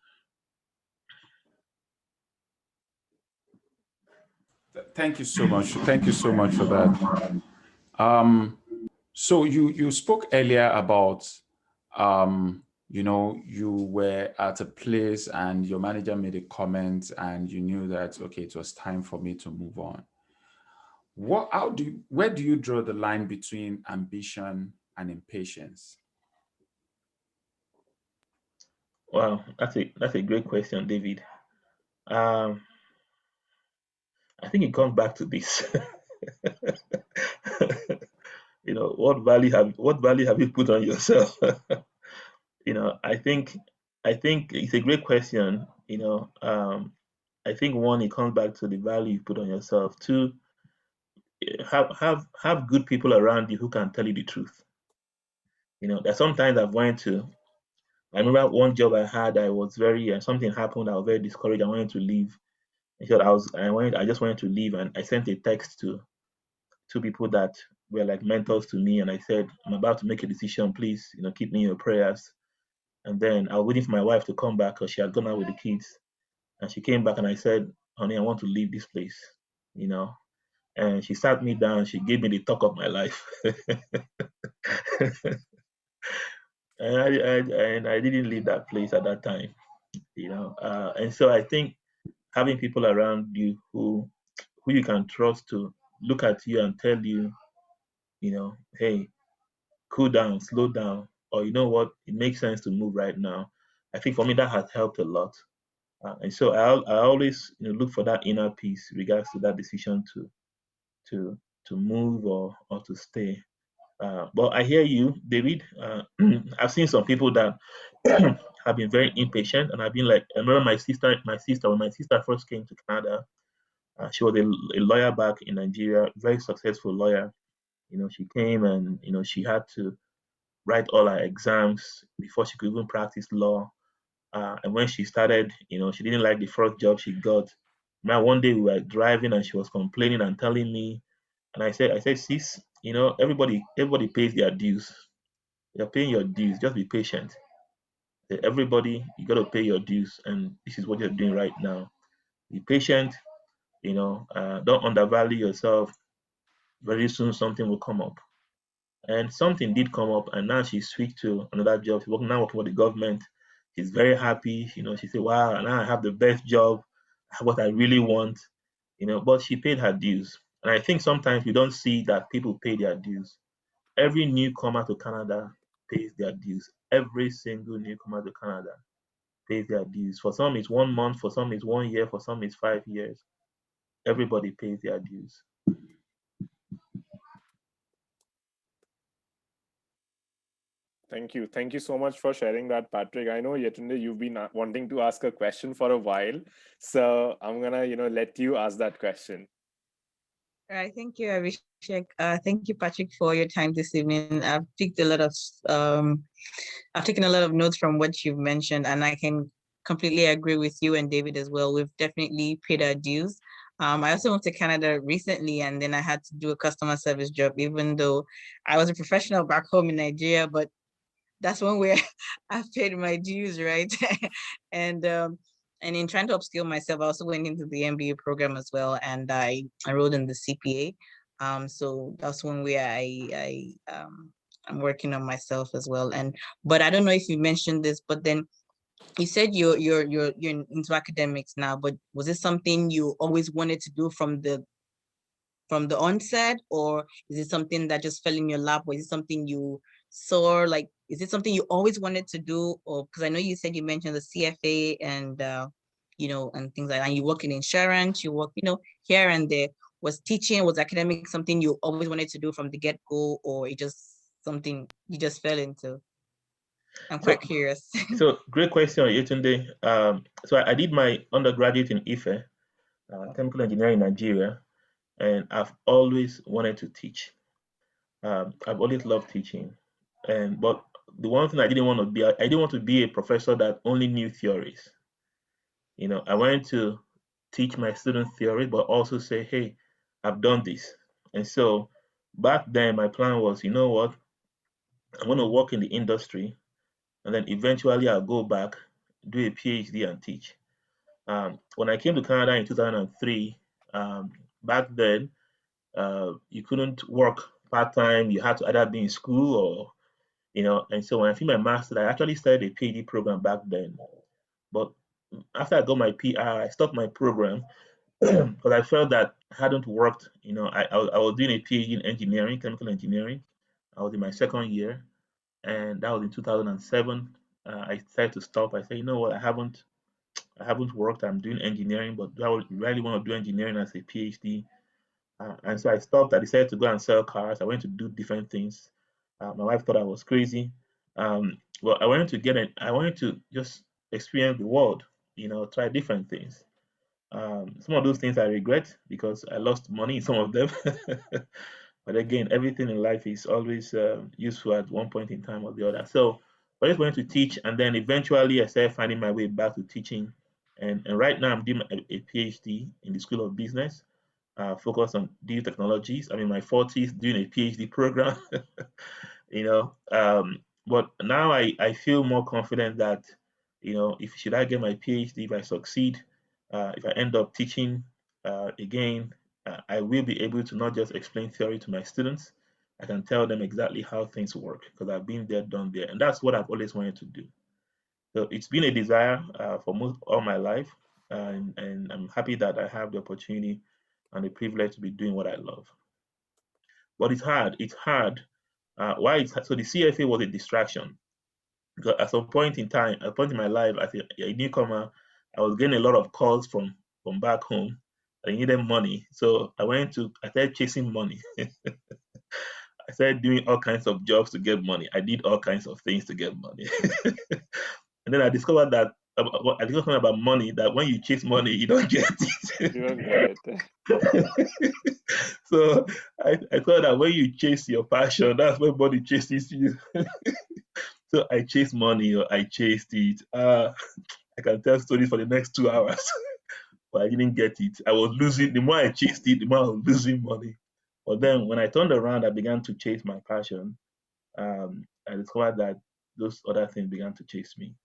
Thank you so much. Thank you so much for that. So you spoke earlier about you were at a place and your manager made a comment and you knew that, okay, it was time for me to move on. Where do you draw the line between ambition and impatience? Wow, that's a great question, David. Um, I think it comes back to this. What value have you put on yourself? I think it's a great question. I think one, it comes back to the value you put on yourself. Two, have good people around you who can tell you the truth. That sometimes I remember one job I had, I was very something happened, I was very discouraged. I wanted to leave. I just wanted to leave, and I sent a text to two people that were like mentors to me, and I said, I'm about to make a decision, please, keep me in your prayers. And then I was waiting for my wife to come back because she had gone out with the kids. And she came back and I said, honey, I want to leave this place, you know. And she sat me down, she gave me the talk of my life. And I didn't leave that place at that time, And so I think having people around you who you can trust to look at you and tell you, hey, cool down, slow down, or you know what, it makes sense to move right now. I think for me that has helped a lot. And so I always look for that inner peace regards to that decision to to move or to stay. But I hear you, David. I've seen some people that have been very impatient, and I've been like, I remember when my sister first came to Canada. She was a lawyer back in Nigeria, very successful lawyer. She came and she had to write all her exams before she could even practice law. And when she started, she didn't like the first job she got. Now one day we were driving and she was complaining and telling me, and I said, sis, everybody pays their dues. You're paying your dues. Just be patient. Everybody, you got to pay your dues, and this is what you're doing right now. Be patient, don't undervalue yourself. Very soon something will come up. And something did come up, and now she switched to another job. She's working with the government. She's very happy. She said, wow, now I have the best job, what I really want. But she paid her dues. And I think sometimes we don't see that people pay their dues. Every newcomer to Canada pays their dues. Every single newcomer to Canada pays their dues. For some, it's 1 month. For some, it's 1 year. For some, it's 5 years. Everybody pays their dues. Thank you. Thank you so much for sharing that, Patrick. I know, Yetunde, you've been wanting to ask a question for a while. So I'm going to, let you ask that question. All right. Thank you, Abhishek. Thank you, Patrick, for your time this evening. I've taken a lot of notes from what you've mentioned, and I can completely agree with you and David as well. We've definitely paid our dues. I also went to Canada recently, and then I had to do a customer service job, even though I was a professional back home in Nigeria, but that's one way I've paid my dues, right? and in trying to upskill myself, I also went into the MBA program as well, and I enrolled in the CPA. So that's one way I'm working on myself as well. But I don't know if you mentioned this, but then you said you're into academics now, but was it something you always wanted to do from the onset, or is it something that just fell in your lap, or is it something you saw, like, is it something you always wanted to do? Or because I know you said you mentioned the CFA and and things like that, and you work in insurance, you work here and there. Was teaching, was academic something you always wanted to do from the get-go, or it just something you just fell into? I'm quite curious. So great question, Yetunde. So I did my undergraduate in Ife, chemical engineering in Nigeria, and I've always wanted to teach. I've always loved teaching, but the one thing I didn't want to be, I didn't want to be a professor that only knew theories. I wanted to teach my students theory, but also say, hey, I've done this. And so back then, my plan was, you know what, I'm going to work in the industry, and then eventually I'll go back, do a PhD, and teach. When I came to Canada in 2003, back then, you couldn't work part-time. You had to either be in school or, and so when I finished my master's, I actually started a PhD program back then. But after I got my PR, I stopped my program because I felt that I hadn't worked. I was doing a PhD in engineering, chemical engineering. I was in my second year, and that was in 2007. I decided to stop. I said, you know what, I haven't worked. I'm doing engineering, but do I really want to do engineering as a PhD? And so I stopped. I decided to go and sell cars. I went to do different things. My wife thought I was crazy. Well, I wanted to just experience the world, try different things. Some of those things I regret because I lost money in some of them. But again, everything in life is always useful at one point in time or the other. So I just wanted to teach, and then eventually I started finding my way back to teaching. And right now I'm doing a PhD in the School of Business, focused on digital technologies. I'm in my 40s doing a PhD program. But now I feel more confident that, if should I get my PhD, if I succeed, if I end up teaching again, I will be able to not just explain theory to my students. I can tell them exactly how things work because I've been there, done there, and that's what I've always wanted to do. So it's been a desire for all my life, and I'm happy that I have the opportunity and the privilege to be doing what I love. But it's hard. It's hard. Why? So the CFA was a distraction. Because at some point in time, at a point in my life, as a newcomer, I was getting a lot of calls from back home. I needed money, so I started chasing money. I started doing all kinds of jobs to get money. I did all kinds of things to get money. And then I discovered that something about money, that when you chase money, you don't get it. You don't get it. So I thought that when you chase your passion, that's when money chases you. So I chased money, or I chased it. I can tell stories for the next 2 hours, but I didn't get it. I was losing. The more I chased it, the more I was losing money. But then when I turned around, I began to chase my passion. I discovered that those other things began to chase me.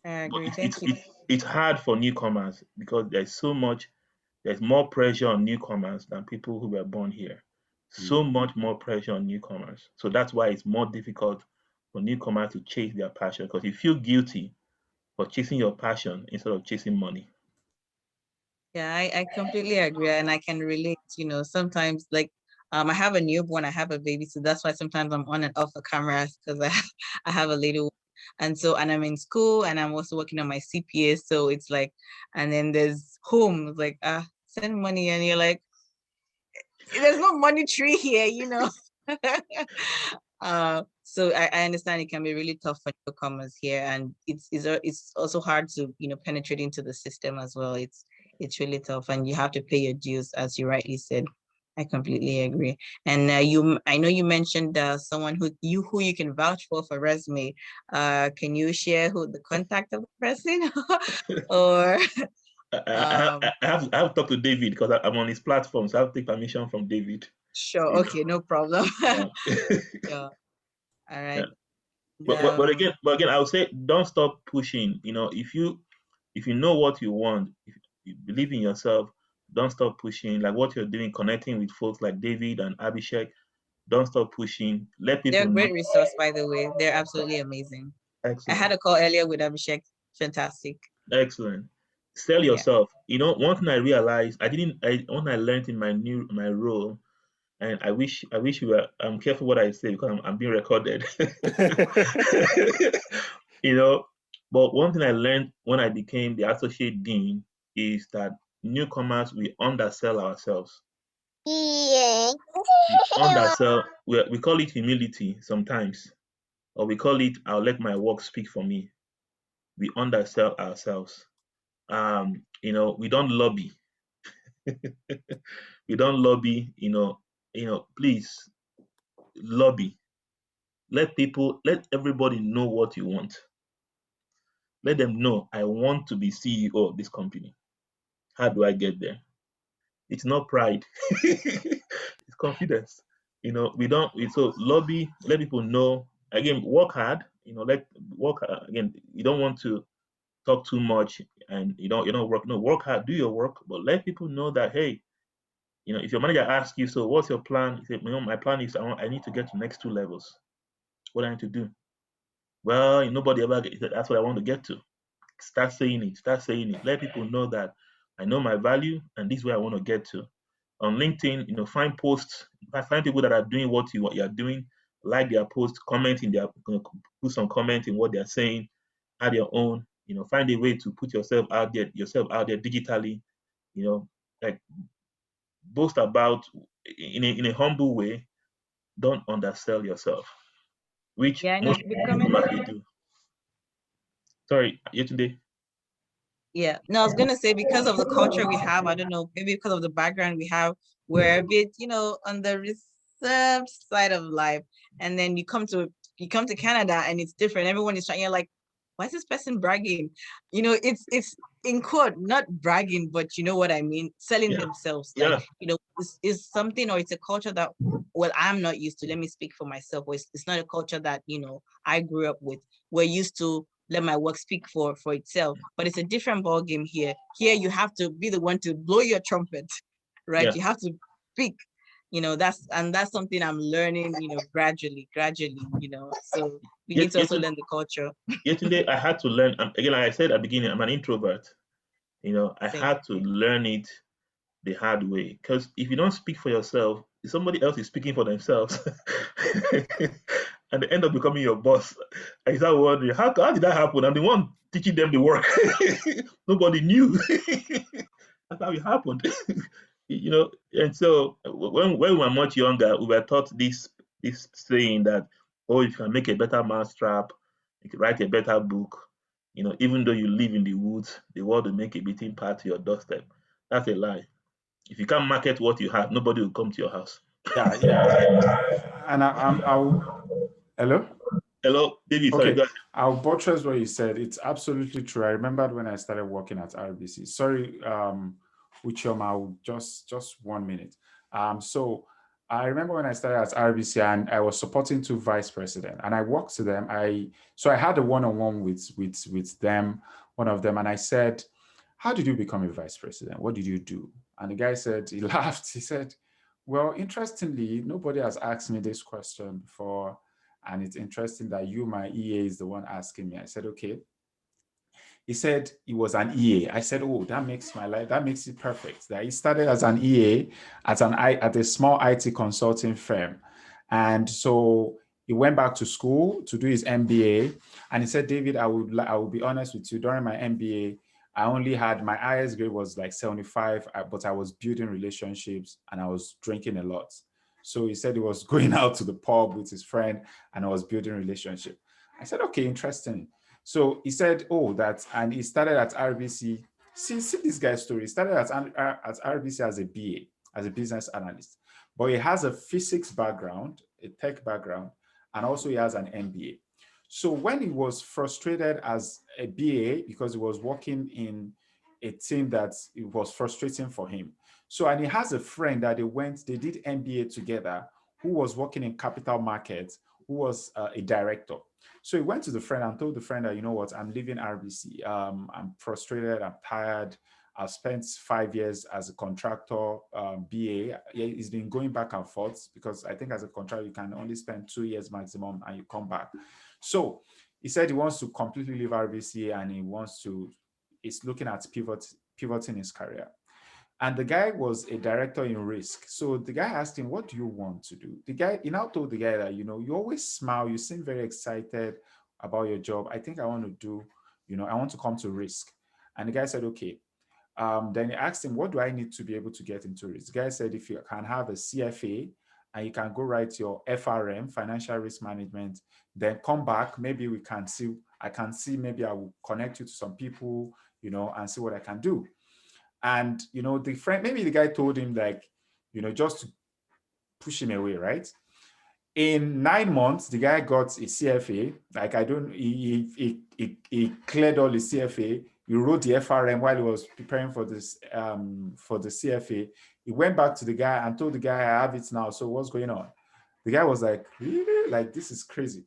I But agree. Thank you. it's hard for newcomers because there's more pressure on newcomers than people who were born here. So much more pressure on newcomers. So that's why it's more difficult for newcomers to chase their passion, because you feel guilty for chasing your passion instead of chasing money. Yeah, I completely agree, and I can relate. Sometimes like I have a newborn, I have a baby, so that's why sometimes I'm on and off the cameras because I have a little, and I'm in school and I'm also working on my CPA. So it's like, and then there's home, it's like send money, and you're like, there's no money tree here. So I understand it can be really tough for newcomers here, and it's also hard to penetrate into the system as well. It's really tough, and you have to pay your dues, as you rightly said. I completely agree. And I know you mentioned someone who you can vouch for resume. Can you share who the contact of the person, or I have to talk to David because I'm on his platform, so I have to take permission from David. sure, okay, no problem. Yeah. Yeah. All Yeah. right. But again, I would say don't stop pushing. If you know what you want, if you believe in yourself, don't stop pushing. Like what you're doing, connecting with folks like David and Abhishek. Don't stop pushing. Let They're people a know. great resource, by the way. They're absolutely amazing. I had Excellent. a call earlier with Abhishek. Fantastic. Excellent. Sell Yeah. yourself. One thing I realized, when I learned in my role, and I wish I'm careful what I say because I'm being recorded. But one thing I learned when I became the associate dean is that newcomers, we undersell ourselves. Yeah. We call it humility sometimes, or we call it I'll let my work speak for me. We undersell ourselves. We don't lobby. We don't lobby, please lobby. Let everybody know what you want. Let them know I want to be CEO of this company. How do I get there? It's not pride. It's confidence. So lobby, let people know. Again, work hard. Let work hard. Again, you don't want to talk too much and you don't work. No, work hard, do your work, but let people know that, hey, if your manager asks you, so what's your plan? You say, my plan is I need to get to next 2 levels. What do I need to do? Well, nobody ever that's what I want to get to. Start saying it. Start saying it. Let people know that I know my value and this is where I want to get to. On LinkedIn, find posts, find people that are doing what you're doing, like their post, comment in their, put some comment in what they're saying, add your own, find a way to put yourself out there digitally, like boast about in a humble way. Don't undersell yourself, which Yeah, and most it's becoming. do. Sorry, yesterday. Yeah. No, I was gonna say because of the culture we have, I don't know, maybe because of the background we have, we're a bit, on the reserved side of life. And then you come to Canada and it's different. Everyone is trying, you're like, why is this person bragging? It's in quote, not bragging, but you know what I mean, selling Yeah. themselves. Yeah. Like, it's something, or it's a culture that, well, I'm not used to. Let me speak for myself. Or it's not a culture that, I grew up with. We're used to let my work speak for itself, but it's a different ball game here. Here you have to be the one to blow your trumpet, right? Yeah. You have to speak. That's something I'm learning, gradually, so we need to also learn the culture. Yesterday I had to learn, again, like I said at the beginning, I'm an introvert. I Same. had to learn it the hard way, because if you don't speak for yourself, somebody else is speaking for themselves. And they end up becoming your boss. I start wondering, how did that happen? I'm the one teaching them the work. Nobody knew. That's how it happened. And so when we were much younger, we were taught this saying that, oh, if you can make a better mousetrap, you can write a better book, even though you live in the woods, the world will make a beating path to your doorstep. That's a lie. If you can't market what you have, nobody will come to your house. Yeah. And hello? Hello, David, sorry, Okay, go ahead. I'll buttress what you said. It's absolutely true. I remembered when I started working at RBC. Sorry, Uchoma, just 1 minute. So I remember when I started at RBC and I was supporting 2 vice presidents, and I walked to them. So I had a one-on-one with them, one of them, and I said, "How did you become a vice president? What did you do?" And the guy said, he laughed. He said, "Well, interestingly, nobody has asked me this question before, and it's interesting that you, my EA, is the one asking me." I said, "Okay." He said he was an EA. I said, "Oh, that makes my life, that makes it perfect." That he started as an EA at a small IT consulting firm. And so he went back to school to do his MBA. And he said, "David, I will be honest with you, during my MBA, I only had, my highest grade was like 75, but I was building relationships and I was drinking a lot." So he said he was going out to the pub with his friend and I was building relationship. I said, "Okay, interesting." So he said, "Oh, and he started at RBC." See this guy's story. He started at RBC as a BA, as a business analyst, but he has a physics background, a tech background, and also he has an MBA. So when he was frustrated as a BA because he was working in a team that it was frustrating for him. So, and he has a friend that they did MBA together, who was working in capital markets, who was a director. So he went to the friend and told the friend that, "You know what, I'm leaving RBC. I'm frustrated, I'm tired. I've spent 5 years as a contractor, BA. He's been going back and forth because I think as a contractor, you can only spend 2 years maximum and you come back." So he said he wants to completely leave RBC and he's looking at pivoting his career. And the guy was a director in risk. So the guy asked him, "What do you want to do?" He now told the guy that, "You always smile, you seem very excited about your job. I think I want I want to come to risk." And the guy said, "Okay." Then he asked him, "What do I need to be able to get into risk?" The guy said, "If you can have a CFA and you can go write your FRM, financial risk management, then come back, maybe maybe I will connect you to some people, and see what I can do." And, maybe the guy told him just to push him away, right? In 9 months, the guy got a CFA. He cleared all his CFA. He wrote the FRM while he was preparing for the CFA. He went back to the guy and told the guy, "I have it now. So what's going on?" The guy was like, "Really? Like, this is crazy."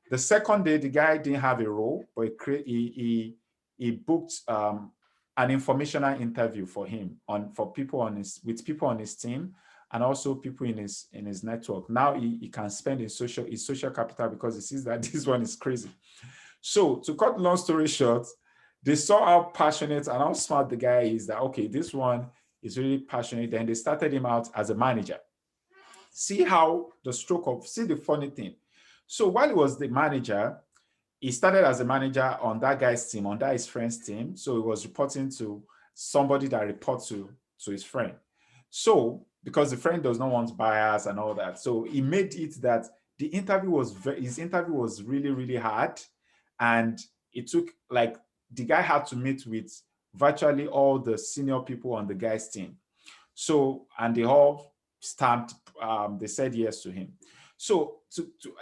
The second day, the guy didn't have a role, but he booked an informational interview for him with people on his team and also people in his network. Now he can spend his social capital because he sees that this one is crazy. So to cut long story short, they saw how passionate and how smart the guy is, that, okay, this one is really passionate. Then they started him out as a manager. See the funny thing. So while he was the manager, he started as a manager on that guy's team, on his friend's team. So he was reporting to somebody that reports to his friend. So because the friend does not want bias and all that, so he made it that his interview was really, really hard. And it took, the guy had to meet with virtually all the senior people on the guy's team. So, and they all they said yes to him. So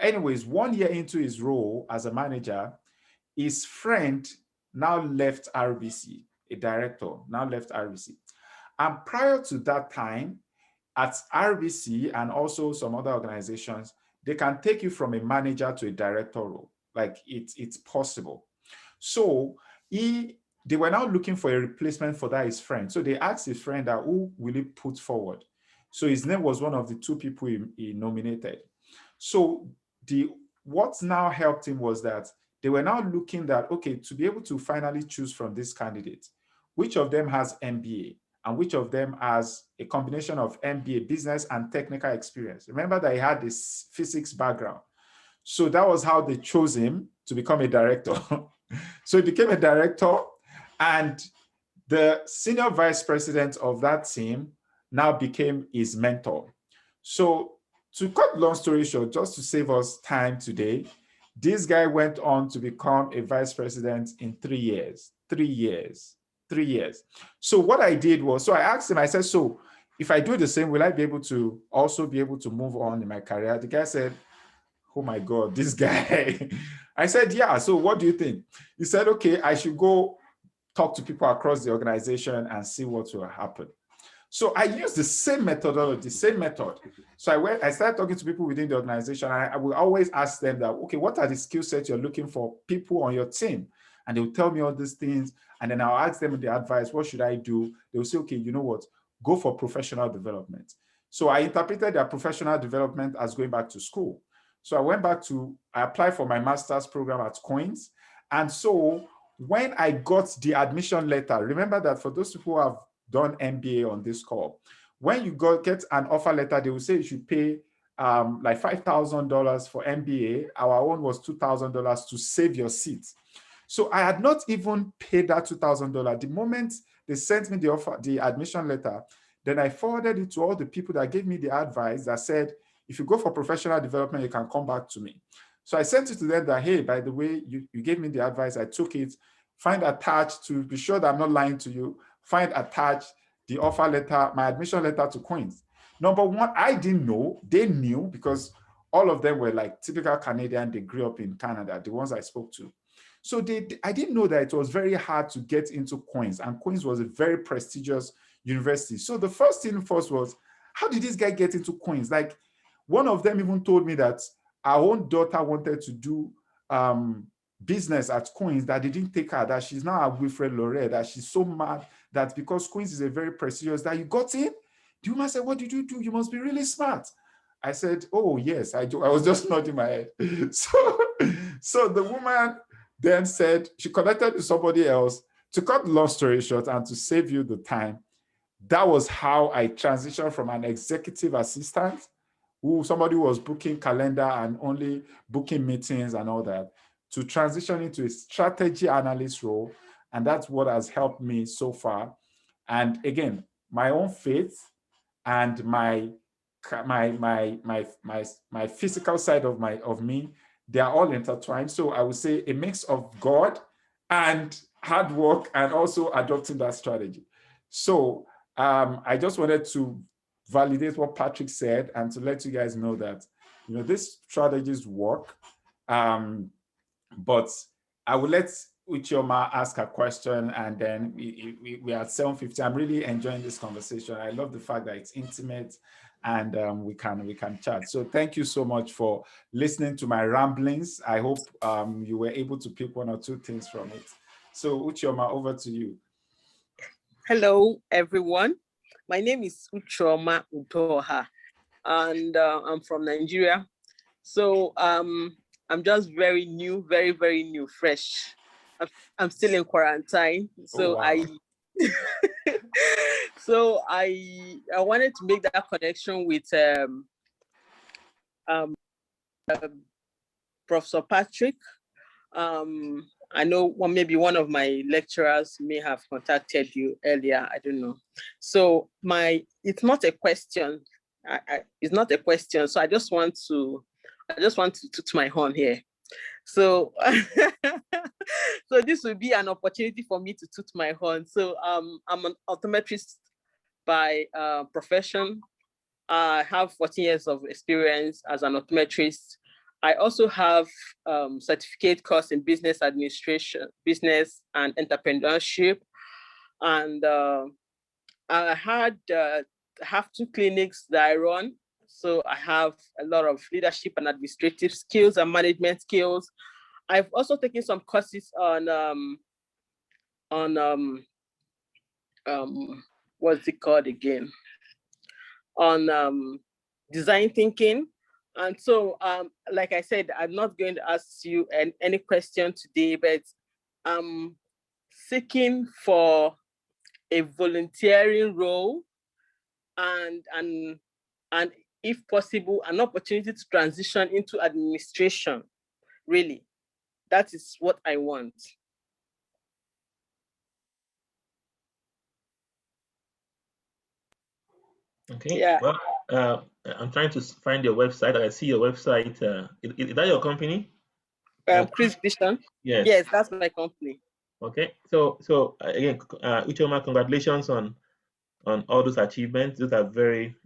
anyways, 1 year into his role as a manager, his friend now left RBC, a director, now left RBC. And prior to that time, at RBC and also some other organizations, they can take you from a manager to a director role. Like, it's possible. So they were now looking for a replacement for that, his friend. So they asked his friend that, who will he put forward? So his name was one of the 2 people he nominated. So what now helped him was that they were now looking that, okay, to be able to finally choose from this candidate, which of them has MBA and which of them has a combination of MBA, business and technical experience. Remember that he had this physics background. So that was how they chose him to become a director. So he became a director, and the senior vice president of that team now became his mentor. So to cut long story short, just to save us time today, this guy went on to become a vice president in 3 years. 3 years. 3 years. So what I did was, I asked him, I said, "So if I do the same, will I be able to also be able to move on in my career?" The guy said, "Oh my God, this guy." I said, "Yeah, so what do you think?" He said, "Okay, I should go talk to people across the organization and see what will happen." So I use the same methodology, same method. So I started talking to people within the organization. I will always ask them that, okay, what are the skill sets you're looking for people on your team? And they will tell me all these things. And then I'll ask them the advice, what should I do? They will say, okay, you know what? Go for professional development. So I interpreted their professional development as going back to school. So I applied for my master's program at Coins. And so when I got the admission letter, remember that for those people who have done MBA on this call, when you get an offer letter, they will say you should pay like $5,000 for MBA. Our own was $2,000 to save your seat. So I had not even paid that $2,000. The moment they sent me the admission letter, then I forwarded it to all the people that gave me the advice that said, if you go for professional development, you can come back to me. So I sent it to them that, hey, by the way, you gave me the advice, I took it. Find attached, to be sure that I'm not lying to you, find attached the offer letter, my admission letter to Queen's. Number one, I didn't know, they knew, because all of them were like typical Canadian, they grew up in Canada, the ones I spoke to. So I didn't know that it was very hard to get into Queen's, and Queen's was a very prestigious university. So the first thing first was, how did this guy get into Queen's? Like, one of them even told me that our own daughter wanted to do business at Queen's, that they didn't take her, that she's now a Wilfred Laurier, that she's so mad that because Queen's is a very prestigious, that you got in. The woman said, what did you do? You must be really smart. I said, oh, yes, I do. I was just nodding my head. So the woman then said, she connected to somebody else. To cut the long story short and to save you the time, that was how I transitioned from an executive assistant, somebody who was booking calendar and only booking meetings and all that, to transition into a strategy analyst role. And that's what has helped me so far. And again, my own faith and my physical side of me, they are all intertwined. So I would say a mix of God and hard work and also adopting that strategy. So I just wanted to validate what Patrick said and to let you guys know that, you know, these strategies work. But I will let Uchioma ask a question, and then we are at 7:50. I'm really enjoying this conversation. I love the fact that it's intimate and we can chat. So thank you so much for listening to my ramblings. I hope you were able to pick one or two things from it. So Uchioma, over to you. Hello, everyone. My name is Uchioma Utoha, and I'm from Nigeria. So I'm just very new, very, very new, fresh. I'm still in quarantine. So wow. I wanted to make that connection with Professor Patrick. I know maybe one of my lecturers may have contacted you earlier. I don't know. So it's not a question. It's not a question. So I just want to toot my horn here. So, so this will be an opportunity for me to toot my horn. So I'm an optometrist by profession. I have 14 years of experience as an optometrist. I also have certificate course in business administration, business and entrepreneurship. And I have 2 clinics that I run. So I have a lot of leadership and administrative skills and management skills. I've also taken some courses on what's it called again? On design thinking. And so, like I said, I'm not going to ask you any question today, but I'm seeking for a volunteering role and if possible, an opportunity to transition into administration. Really, that is what I want. Okay. Yeah. Well, I'm trying to find your website. I see your website. Is that your company? Chris Vision. Yes. Yes, that's my company. Okay. So again, Uchioma, congratulations on all those achievements. Those are very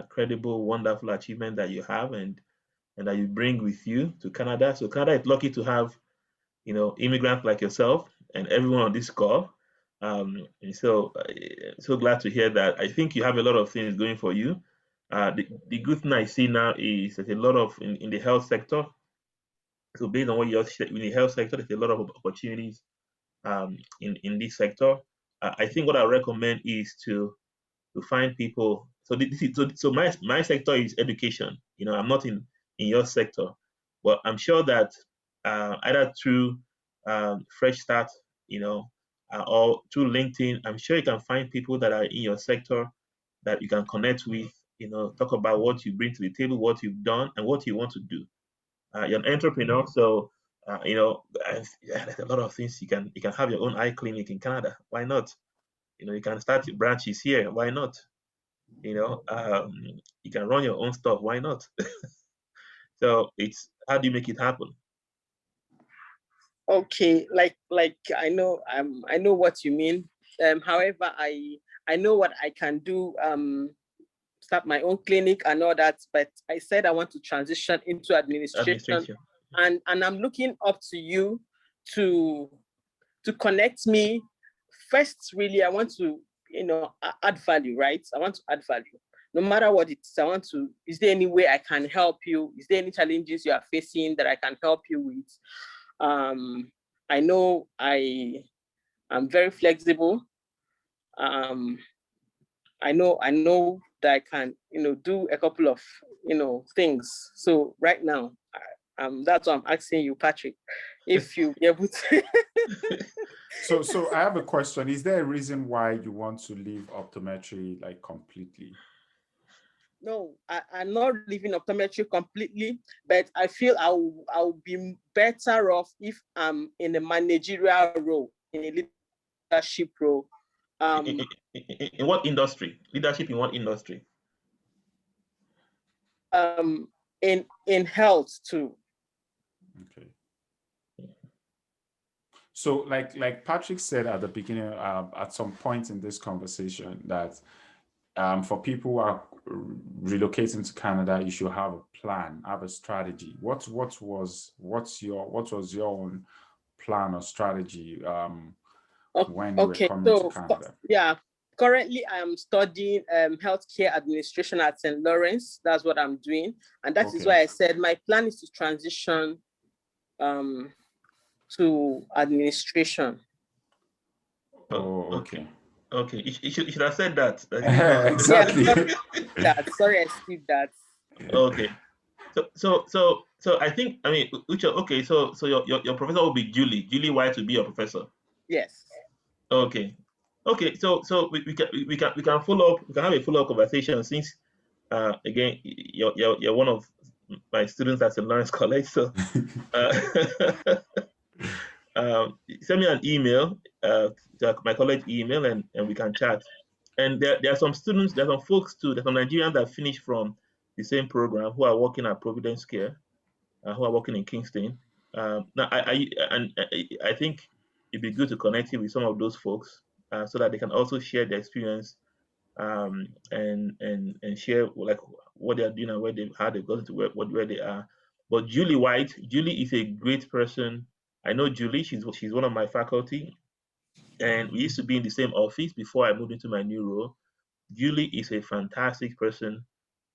credible, wonderful achievements that you have and that you bring with you to Canada. So Canada is lucky to have, you know, immigrants like yourself and everyone on this call. And so so glad to hear that. I think you have a lot of things going for you. The good thing I see now is that a lot of in the health sector. So based on what you said, in the health sector, there's a lot of opportunities in this sector. I think what I recommend is to find people. So this is so my sector is education. You know, I'm not in your sector, but I'm sure that either through Fresh Start, you know, or through LinkedIn, I'm sure you can find people that are in your sector that you can connect with. You know, talk about what you bring to the table, what you've done, and what you want to do. You're an entrepreneur, so you know, there's a lot of things you can have your own eye clinic in Canada. Why not? You know, you can start branches here. Why not? You know, you can run your own stuff. Why not? So it's how do you make it happen? Okay, like I know what you mean. However, I know what I can do. Start my own clinic and all that. But I said I want to transition into administration. And I'm looking up to you to connect me. First, really, I want to, you know, add value, right? I want to add value. No matter what it is, I want to, is there any way I can help you? Is there any challenges you are facing that I can help you with? I know I'm very flexible. I know that I can, you know, do a couple of, you know, things. So right now, that's what I'm asking you, Patrick, if you be able to. So I have a question. Is there a reason why you want to leave optometry like completely? No, I'm not leaving optometry completely, but I feel I'll be better off if I'm in a managerial role, in a leadership role. In what industry? Leadership in what industry? In health too. Okay. So like Patrick said at the beginning, at some point in this conversation, that for people who are relocating to Canada, you should have a plan, have a strategy. What was your own plan or strategy when you were coming to Canada? Yeah, currently I am studying healthcare administration at St. Lawrence. That's what I'm doing, and that is why I said my plan is to transition to administration. Oh, okay. Okay, you should have said that. Exactly. Yeah, sorry, I skipped that. Okay. So I think, I mean, Uche, okay, so your professor will be Julie. Julie White will be your professor. Yes. Okay. Okay, so we can follow up, we can have a follow-up conversation since again you're one of my students at St. Lawrence College. So send me an email to my college email and we can chat. And there are some students, there are some folks too, there's some Nigerians that finished from the same program who are working at Providence Care, who are working in Kingston. Now I think it'd be good to connect you with some of those folks so that they can also share their experience and share like what they are doing and how they've gotten to where they are. But Julie White, Julie is a great person. I know Julie, she's one of my faculty, and we used to be in the same office before I moved into my new role. Julie is a fantastic person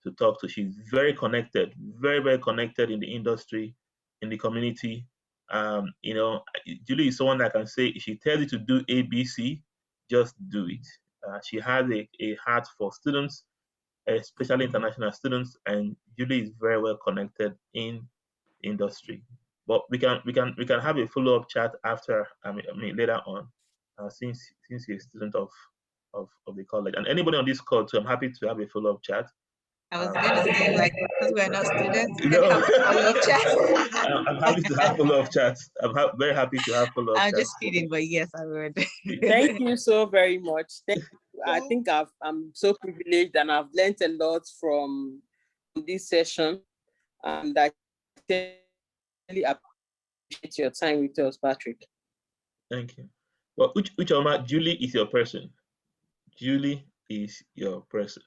to talk to. She's very connected, very, very connected in the industry, in the community. You know, Julie is someone that can say, if she tells you to do ABC, just do it. She has a heart for students, especially international students, and Julie is very well connected in industry. But we can have a follow-up chat after, I mean later on, since you're a student of the college. And anybody on this call too, I'm happy to have a follow-up chat. I was going to say, like, because we're not students, you know, have follow-up chat. I'm happy to have follow-up chats. I'm very happy to have follow-up chats. I'm just kidding, but yes, I would. Thank you so very much. I think I'm so privileged and I've learned a lot from this session, and I really appreciate your time with us, Patrick. Thank you. Well, Uchoma, Julie is your person. Julie is your person.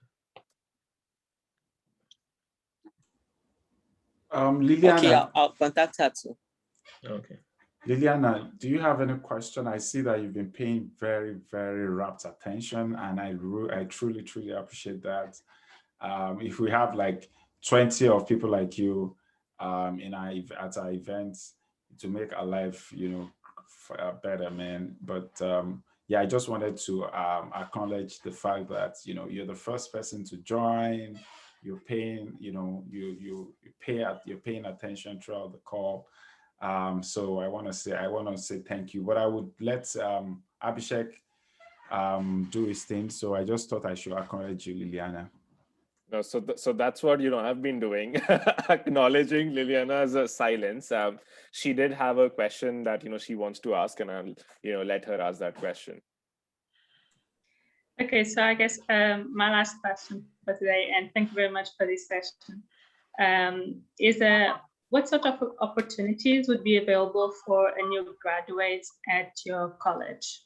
Liliana. Okay, I'll contact her too. Okay. Liliana, do you have any question? I see that you've been paying very, very rapt attention, and I truly, truly appreciate that. If we have like 20 of people like you at our events to make our life, better, man. But yeah, I just wanted to acknowledge the fact that you're the first person to join. You're paying, you're paying attention throughout the call. So I want to say thank you. But I would let Abhishek do his thing. So I just thought I should acknowledge you, Liliana. No, so that's what I've been doing, acknowledging Liliana's silence. She did have a question that she wants to ask, and I'll let her ask that question. Okay, so I guess my last question for today, and thank you very much for this session, is what sort of opportunities would be available for a new graduates at your college?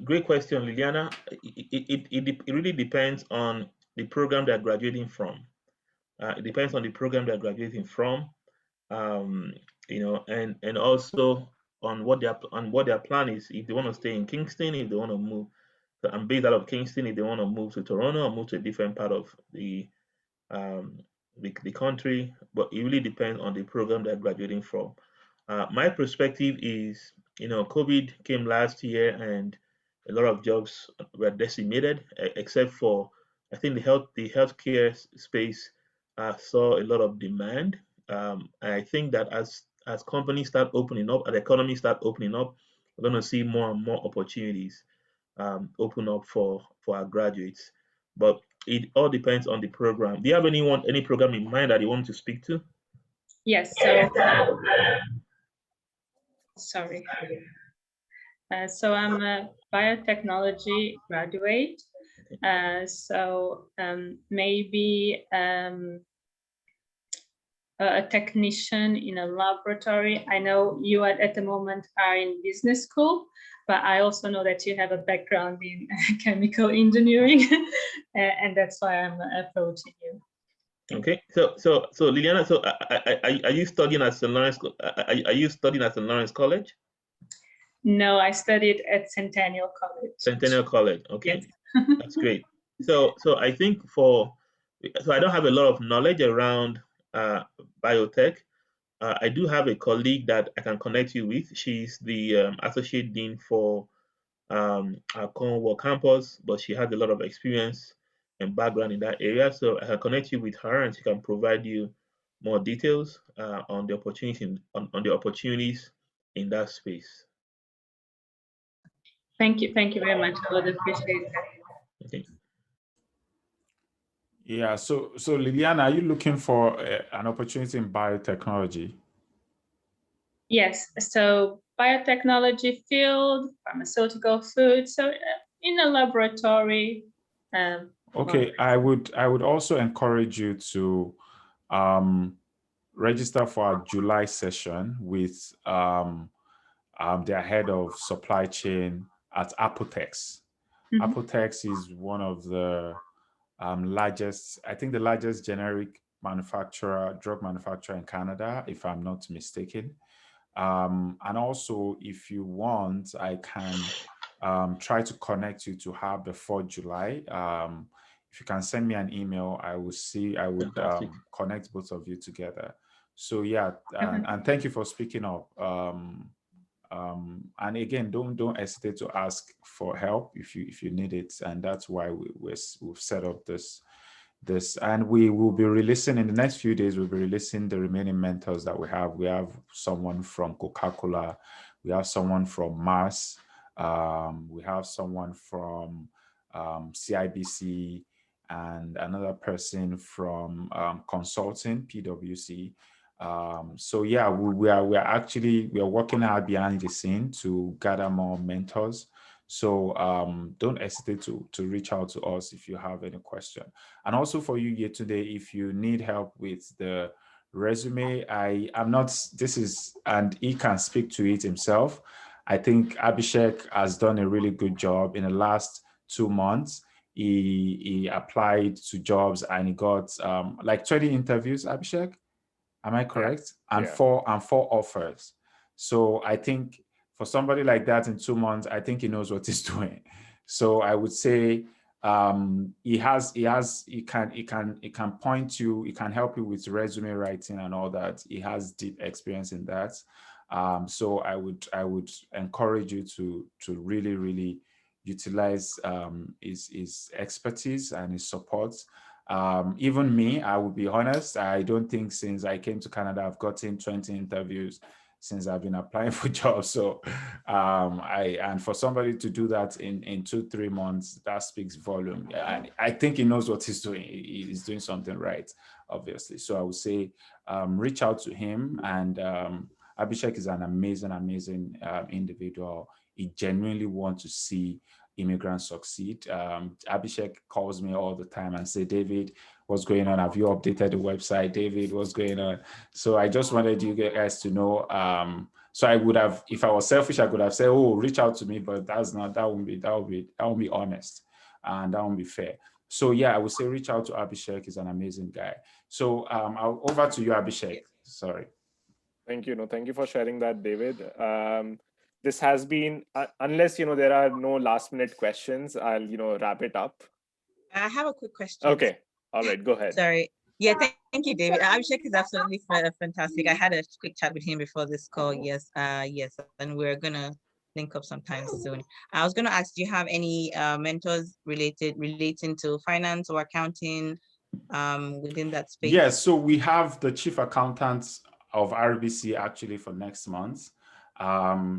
Great question, Liliana. It really depends on the program they're graduating from. It depends on the program they're graduating from, and also on what their plan is. If they want to stay in Kingston, if they want to move, I'm based out of Kingston. If they want to move to Toronto or move to a different part of the country, but it really depends on the program they're graduating from. My perspective is, COVID came last year and a lot of jobs were decimated, except for, I think the healthcare space saw a lot of demand. And I think that as companies start opening up, as the economy start opening up, we're going to see more and more opportunities open up for our graduates. But it all depends on the program. Do you have any program in mind that you want to speak to? Yes. So, sorry. So I'm a biotechnology graduate. So maybe a technician in a laboratory. I know you at the moment are in business school, but I also know that you have a background in chemical engineering, and that's why I'm approaching you. Okay, so Liliana, so are you studying at St. Lawrence? Are you studying at St. Lawrence College? No, I studied at Centennial College. Centennial College, okay, yes. That's great. So I think so I don't have a lot of knowledge around biotech. I do have a colleague that I can connect you with. She's the associate dean for our Cornwall campus, but she has a lot of experience and background in that area. So I can connect you with her, and she can provide you more details on the opportunities in that space. Thank you very much. I would appreciate that. Okay. Yeah. So Liliana, are you looking for an opportunity in biotechnology? Yes. So biotechnology field, pharmaceutical food. So in a laboratory. Okay. I would also encourage you to register for our July session with their head of supply chain at Apotex. Mm-hmm. Apotex is one of the largest, I think the largest generic drug manufacturer in Canada, if I'm not mistaken. And also, if you want, I can try to connect you to her before July. If you can send me an email, I would connect both of you together. So yeah, and thank you for speaking up. And again, don't hesitate to ask for help if you need it, and that's why we've set up this, and we will be releasing in the next few days. We'll be releasing the remaining mentors that we have. We have someone from Coca-Cola, we have someone from Mars, we have someone from CIBC, and another person from consulting, PwC. So yeah, we are working hard behind the scene to gather more mentors. So don't hesitate to reach out to us if you have any question. And also for you here today, if you need help with the resume, and he can speak to it himself. I think Abhishek has done a really good job in the last 2 months. He applied to jobs and he got like 20 interviews, Abhishek. Am I correct? Yeah. And four offers. So I think for somebody like that in 2 months, I think he knows what he's doing. So I would say he can point you, he can help you with resume writing and all that. He has deep experience in that. So I would encourage you to really utilize his expertise and his support. Even me, I will be honest, I don't think since I came to Canada, I've gotten 20 interviews since I've been applying for jobs. So and for somebody to do that in 2-3 months, that speaks volume. I think he knows what he's doing. He's doing something right, obviously. So I would say reach out to him. And Abhishek is an amazing individual. He genuinely wants to see immigrants succeed. Abhishek calls me all the time and say, David, what's going on? Have you updated the website? David, what's going on? So I just wanted you guys to know. So I would have, if I was selfish, I could have said, oh, reach out to me, but that won't be honest, and that won't be fair. So yeah, I would say reach out to Abhishek. He's an amazing guy. So over to you, Abhishek. Sorry. Thank you. No, thank you for sharing that, David. This has been, unless, there are no last minute questions, I'll, wrap it up. I have a quick question. Okay. All right. Go ahead. Sorry. Yeah, thank you, David. Abhishek is absolutely fantastic. I had a quick chat with him before this call. Yes, and we're gonna link up sometime soon. I was gonna ask, do you have any mentors relating to finance or accounting within that space? Yes, so we have the chief accountant of RBC actually for next month.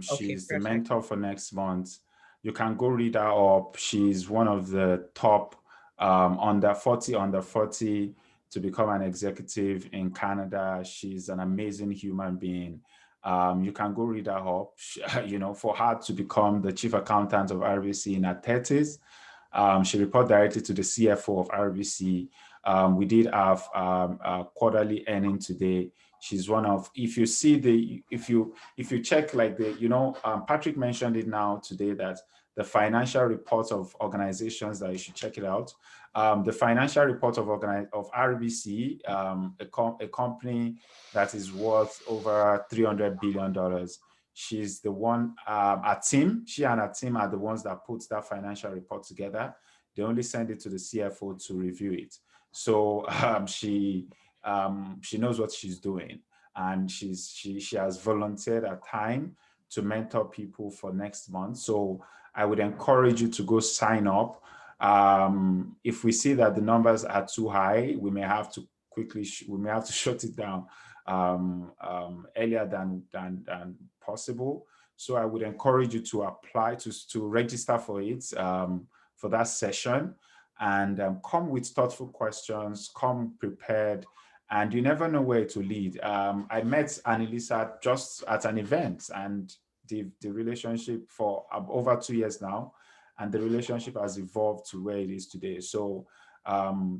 She's the mentor for next month. You can go read her up. She's one of the top under 40 to become an executive in Canada. She's an amazing human being. You can go read her up. For her to become the chief accountant of RBC in her 30s, she reports directly to the CFO of RBC. We did have quarterly earning today. She's one of, if you check like Patrick mentioned it now today, that the financial reports of organizations that you should check it out. The financial report of RBC, a company that is worth over $300 billion. She's the one, she and her team are the ones that put that financial report together. They only send it to the CFO to review it. So she knows what she's doing, and she has volunteered her time to mentor people for next month. So I would encourage you to go sign up. If we see that the numbers are too high, we may have to shut it down earlier than possible. So I would encourage you to apply to register for it, for that session, and come with thoughtful questions, come prepared, and you never know where it will lead. I met Annalisa just at an event, and the relationship for over 2 years now, and the relationship has evolved to where it is today. So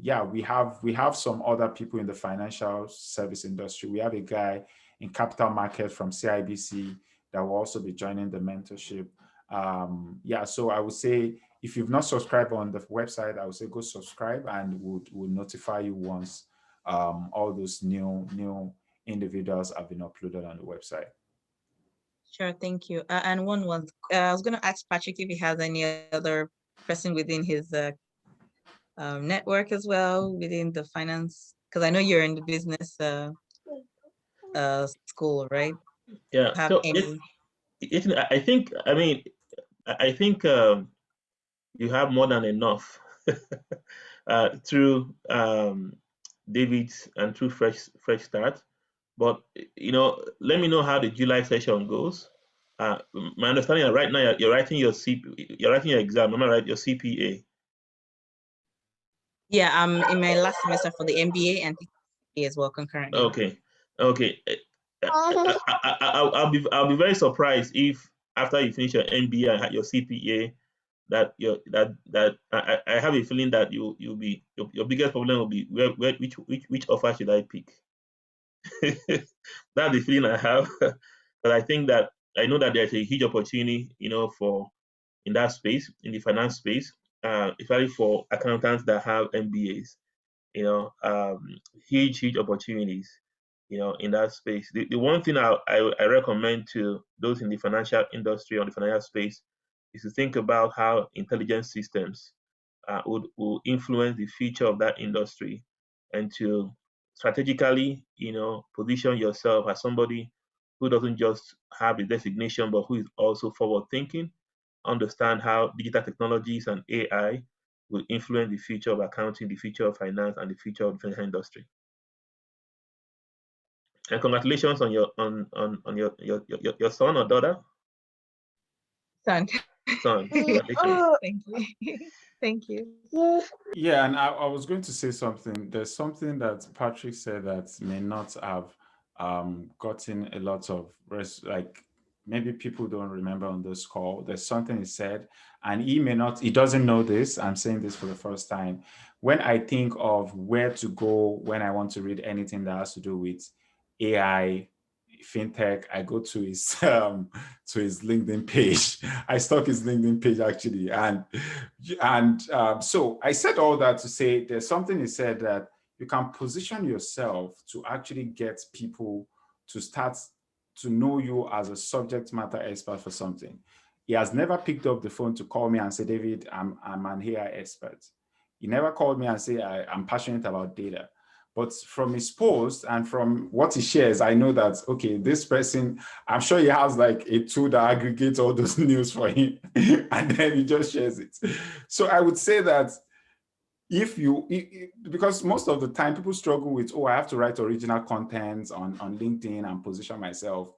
yeah, we have some other people in the financial service industry. We have a guy in capital market from CIBC that will also be joining the mentorship. Yeah, so I would say if you've not subscribed on the website, I would say go subscribe, and we'll notify you once all those new individuals have been uploaded on the website. Sure, thank you. And I was going to ask Patrick if he has any other person within his network as well, within the finance, because I know you're in the business school, right? Yeah. So I think you have more than enough through David's and through Fresh Start. But let me know how the July session goes. My understanding is right now you're writing your exam. Am I right? Your CPA. Yeah, I'm in my last semester for the MBA and CPA as well concurrently. Okay. I'll be very surprised if after you finish your MBA and your CPA, that I have a feeling that you'll be your biggest problem will be which offer should I pick. That's the feeling I have. But I know that there's a huge opportunity, for in that space, in the finance space, especially for accountants that have MBAs. Huge opportunities. in that space. The one thing I recommend to those in the financial industry or the financial space is to think about how intelligent systems will influence the future of that industry, and to strategically, position yourself as somebody who doesn't just have the designation, but who is also forward thinking, understand how digital technologies and AI will influence the future of accounting, the future of finance, and the future of the financial industry. And congratulations on your son or daughter. Son. Son. Congratulations. Thank you. Thank you. Yeah, and I was going to say something. There's something that Patrick said that may not have gotten a lot of like maybe people don't remember on this call. There's something he said, and he doesn't know this. I'm saying this for the first time. When I think of where to go when I want to read anything that has to do with AI, fintech, I go to his LinkedIn page. I stalk his LinkedIn page actually, and so I said all that to say there's something he said that you can position yourself to actually get people to start to know you as a subject matter expert for something. He has never picked up the phone to call me and say, David, I'm an AI expert. He never called me and say, I'm passionate about data. But from his post and from what he shares, I know that, okay, this person, I'm sure he has like a tool that aggregates all those news for him and then he just shares it. So I would say that because most of the time people struggle with, I have to write original content on LinkedIn and position myself.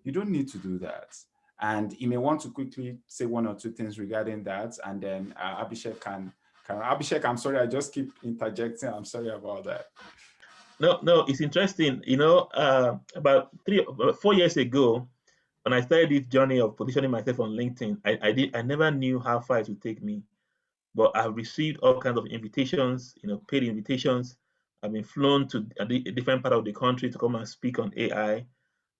You don't need to do that. And you may want to quickly say one or two things regarding that. And then Abhishek Abhishek, I'm sorry, I just keep interjecting. I'm sorry about that. No, it's interesting. About 4 years ago, when I started this journey of positioning myself on LinkedIn, I never knew how far it would take me. But I've received all kinds of invitations, paid invitations. I've been flown to a different part of the country to come and speak on AI.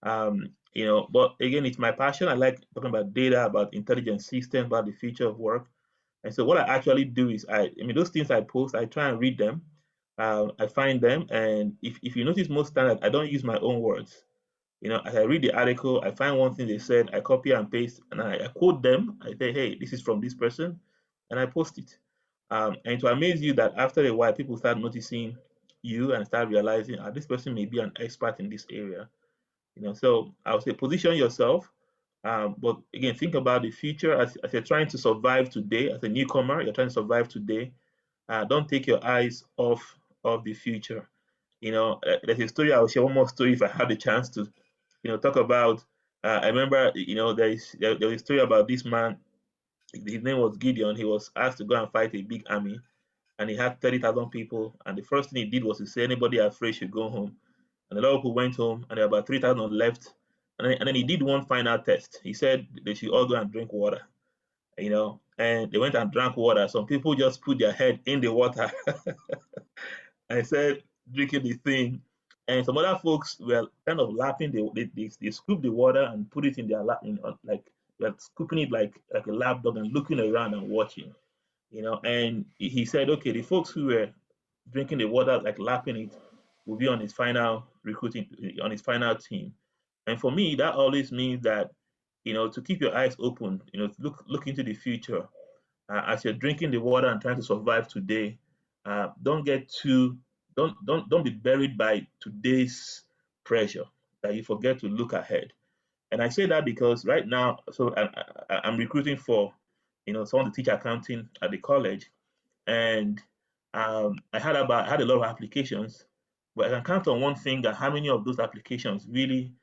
But again, it's my passion. I like talking about data, about intelligent systems, about the future of work. And so what I actually do is those things I post, I try and read them. I find them, and if you notice, most times I don't use my own words. As I read the article, I find one thing they said, I copy and paste, and I quote them. I say, hey, this is from this person, and I post it. And to amaze you that after a while, people start noticing you and start realizing, this person may be an expert in this area. So I would say position yourself. But again, think about the future as you're trying to survive today. As a newcomer, you're trying to survive today. Don't take your eyes off of the future. There's a story. I'll share one more story if I have the chance to, talk about. I remember, there was a story about this man. His name was Gideon. He was asked to go and fight a big army, and he had 30,000 people. And the first thing he did was to say, anybody afraid should go home. And a lot of people went home, and there were about 3,000 left. And then he did one final test. He said they should all go and drink water, and they went and drank water. Some people just put their head in the water and said, drinking the thing. And some other folks were kind of lapping. They scooped the water and put it in their lap, like scooping it like a lap dog and looking around and watching, And he said, okay, the folks who were drinking the water, like lapping it, will be on his final recruiting, on his final team. And for me, that always means that, to keep your eyes open, to look into the future. As you're drinking the water and trying to survive today, don't be buried by today's pressure, that you forget to look ahead. And I say that because right now, so I'm recruiting for, someone to teach accounting at the college, and I had a lot of applications, but I can count on one finger how many of those applications really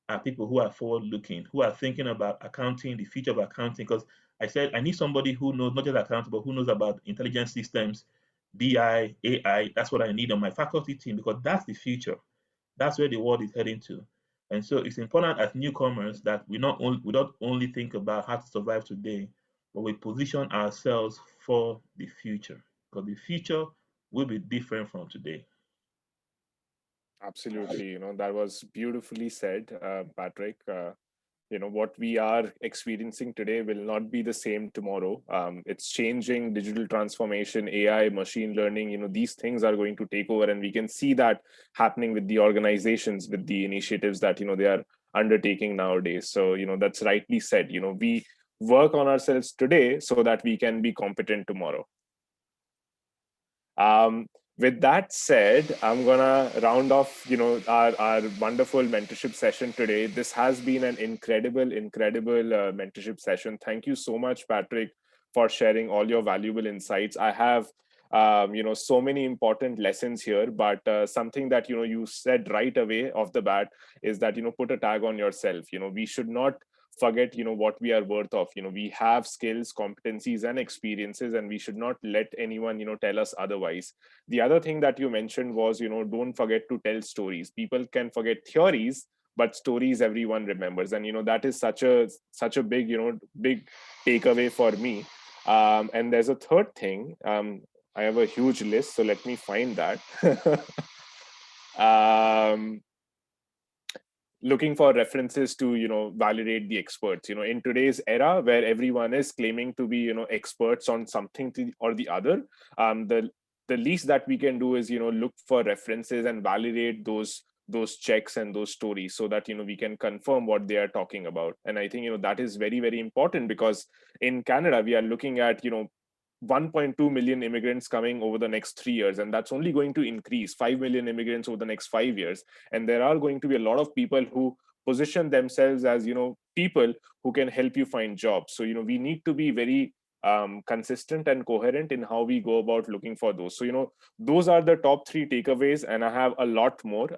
are people who are forward-looking, who are thinking about accounting, the future of accounting. Because I said I need somebody who knows not just accounting, but who knows about intelligent systems, BI, AI. That's what I need on my faculty team, because that's the future. That's where the world is heading to. And so it's important as newcomers that we don't only think about how to survive today, but we position ourselves for the future, because the future will be different from today. Absolutely. That was beautifully said, Patrick. what we are experiencing today will not be the same tomorrow. It's changing. Digital transformation, AI, machine learning, these things are going to take over, and we can see that happening with the organizations, with the initiatives that they are undertaking nowadays. So that's rightly said. We work on ourselves today so that we can be competent tomorrow. With that said, I'm gonna round off, our wonderful mentorship session today. This has been an incredible mentorship session. Thank you so much, Patrick, for sharing all your valuable insights. I have, so many important lessons here, but something that you said right away off the bat is that put a tag on yourself. We should not forget what we are worth of. We have skills, competencies, and experiences, and we should not let anyone tell us otherwise. The other thing that you mentioned was don't forget to tell stories. People can forget theories, but stories everyone remembers, and that is such a big big takeaway for me. And there's a third thing. I have a huge list, so let me find that. Looking for references to validate the experts. In today's era where everyone is claiming to be experts on something or the other, the least that we can do is look for references and validate those checks and those stories, so that we can confirm what they are talking about. And I think that is very, very important, because in Canada we are looking at 1.2 million immigrants coming over the next 3 years, and that's only going to increase. 5 million immigrants over the next 5 years, and there are going to be a lot of people who position themselves as people who can help you find jobs. So we need to be very consistent and coherent in how we go about looking for those. So those are the top 3 takeaways, and I have a lot more.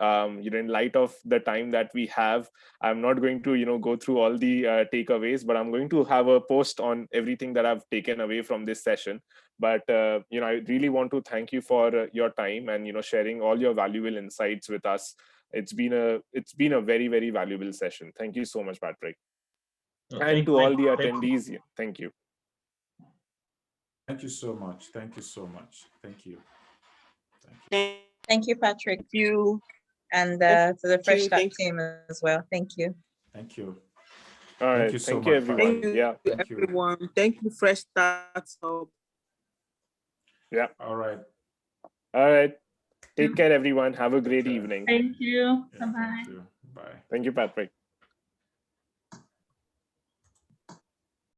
In light of the time that we have, I'm not going to go through all the takeaways, but I'm going to have a post on everything that I've taken away from this session. But I really want to thank you for your time and sharing all your valuable insights with us. It's been a very, very valuable session. Thank you so much, Patrick. And to all the attendees, thank you. Thank you so much. Thank you so much. Thank you. Thank you, Patrick. Thank you. And to the Fresh Start team as well. Thank you. Thank you. All right. Thank you so Thank much, you, everyone. Thank you, Yeah. Thank you. everyone. Thank you, Fresh Start. Yeah. All right. All right. Take care, everyone. Have a great evening. Thank you. Yeah, Bye-bye. thank you. Bye. Thank you, Patrick.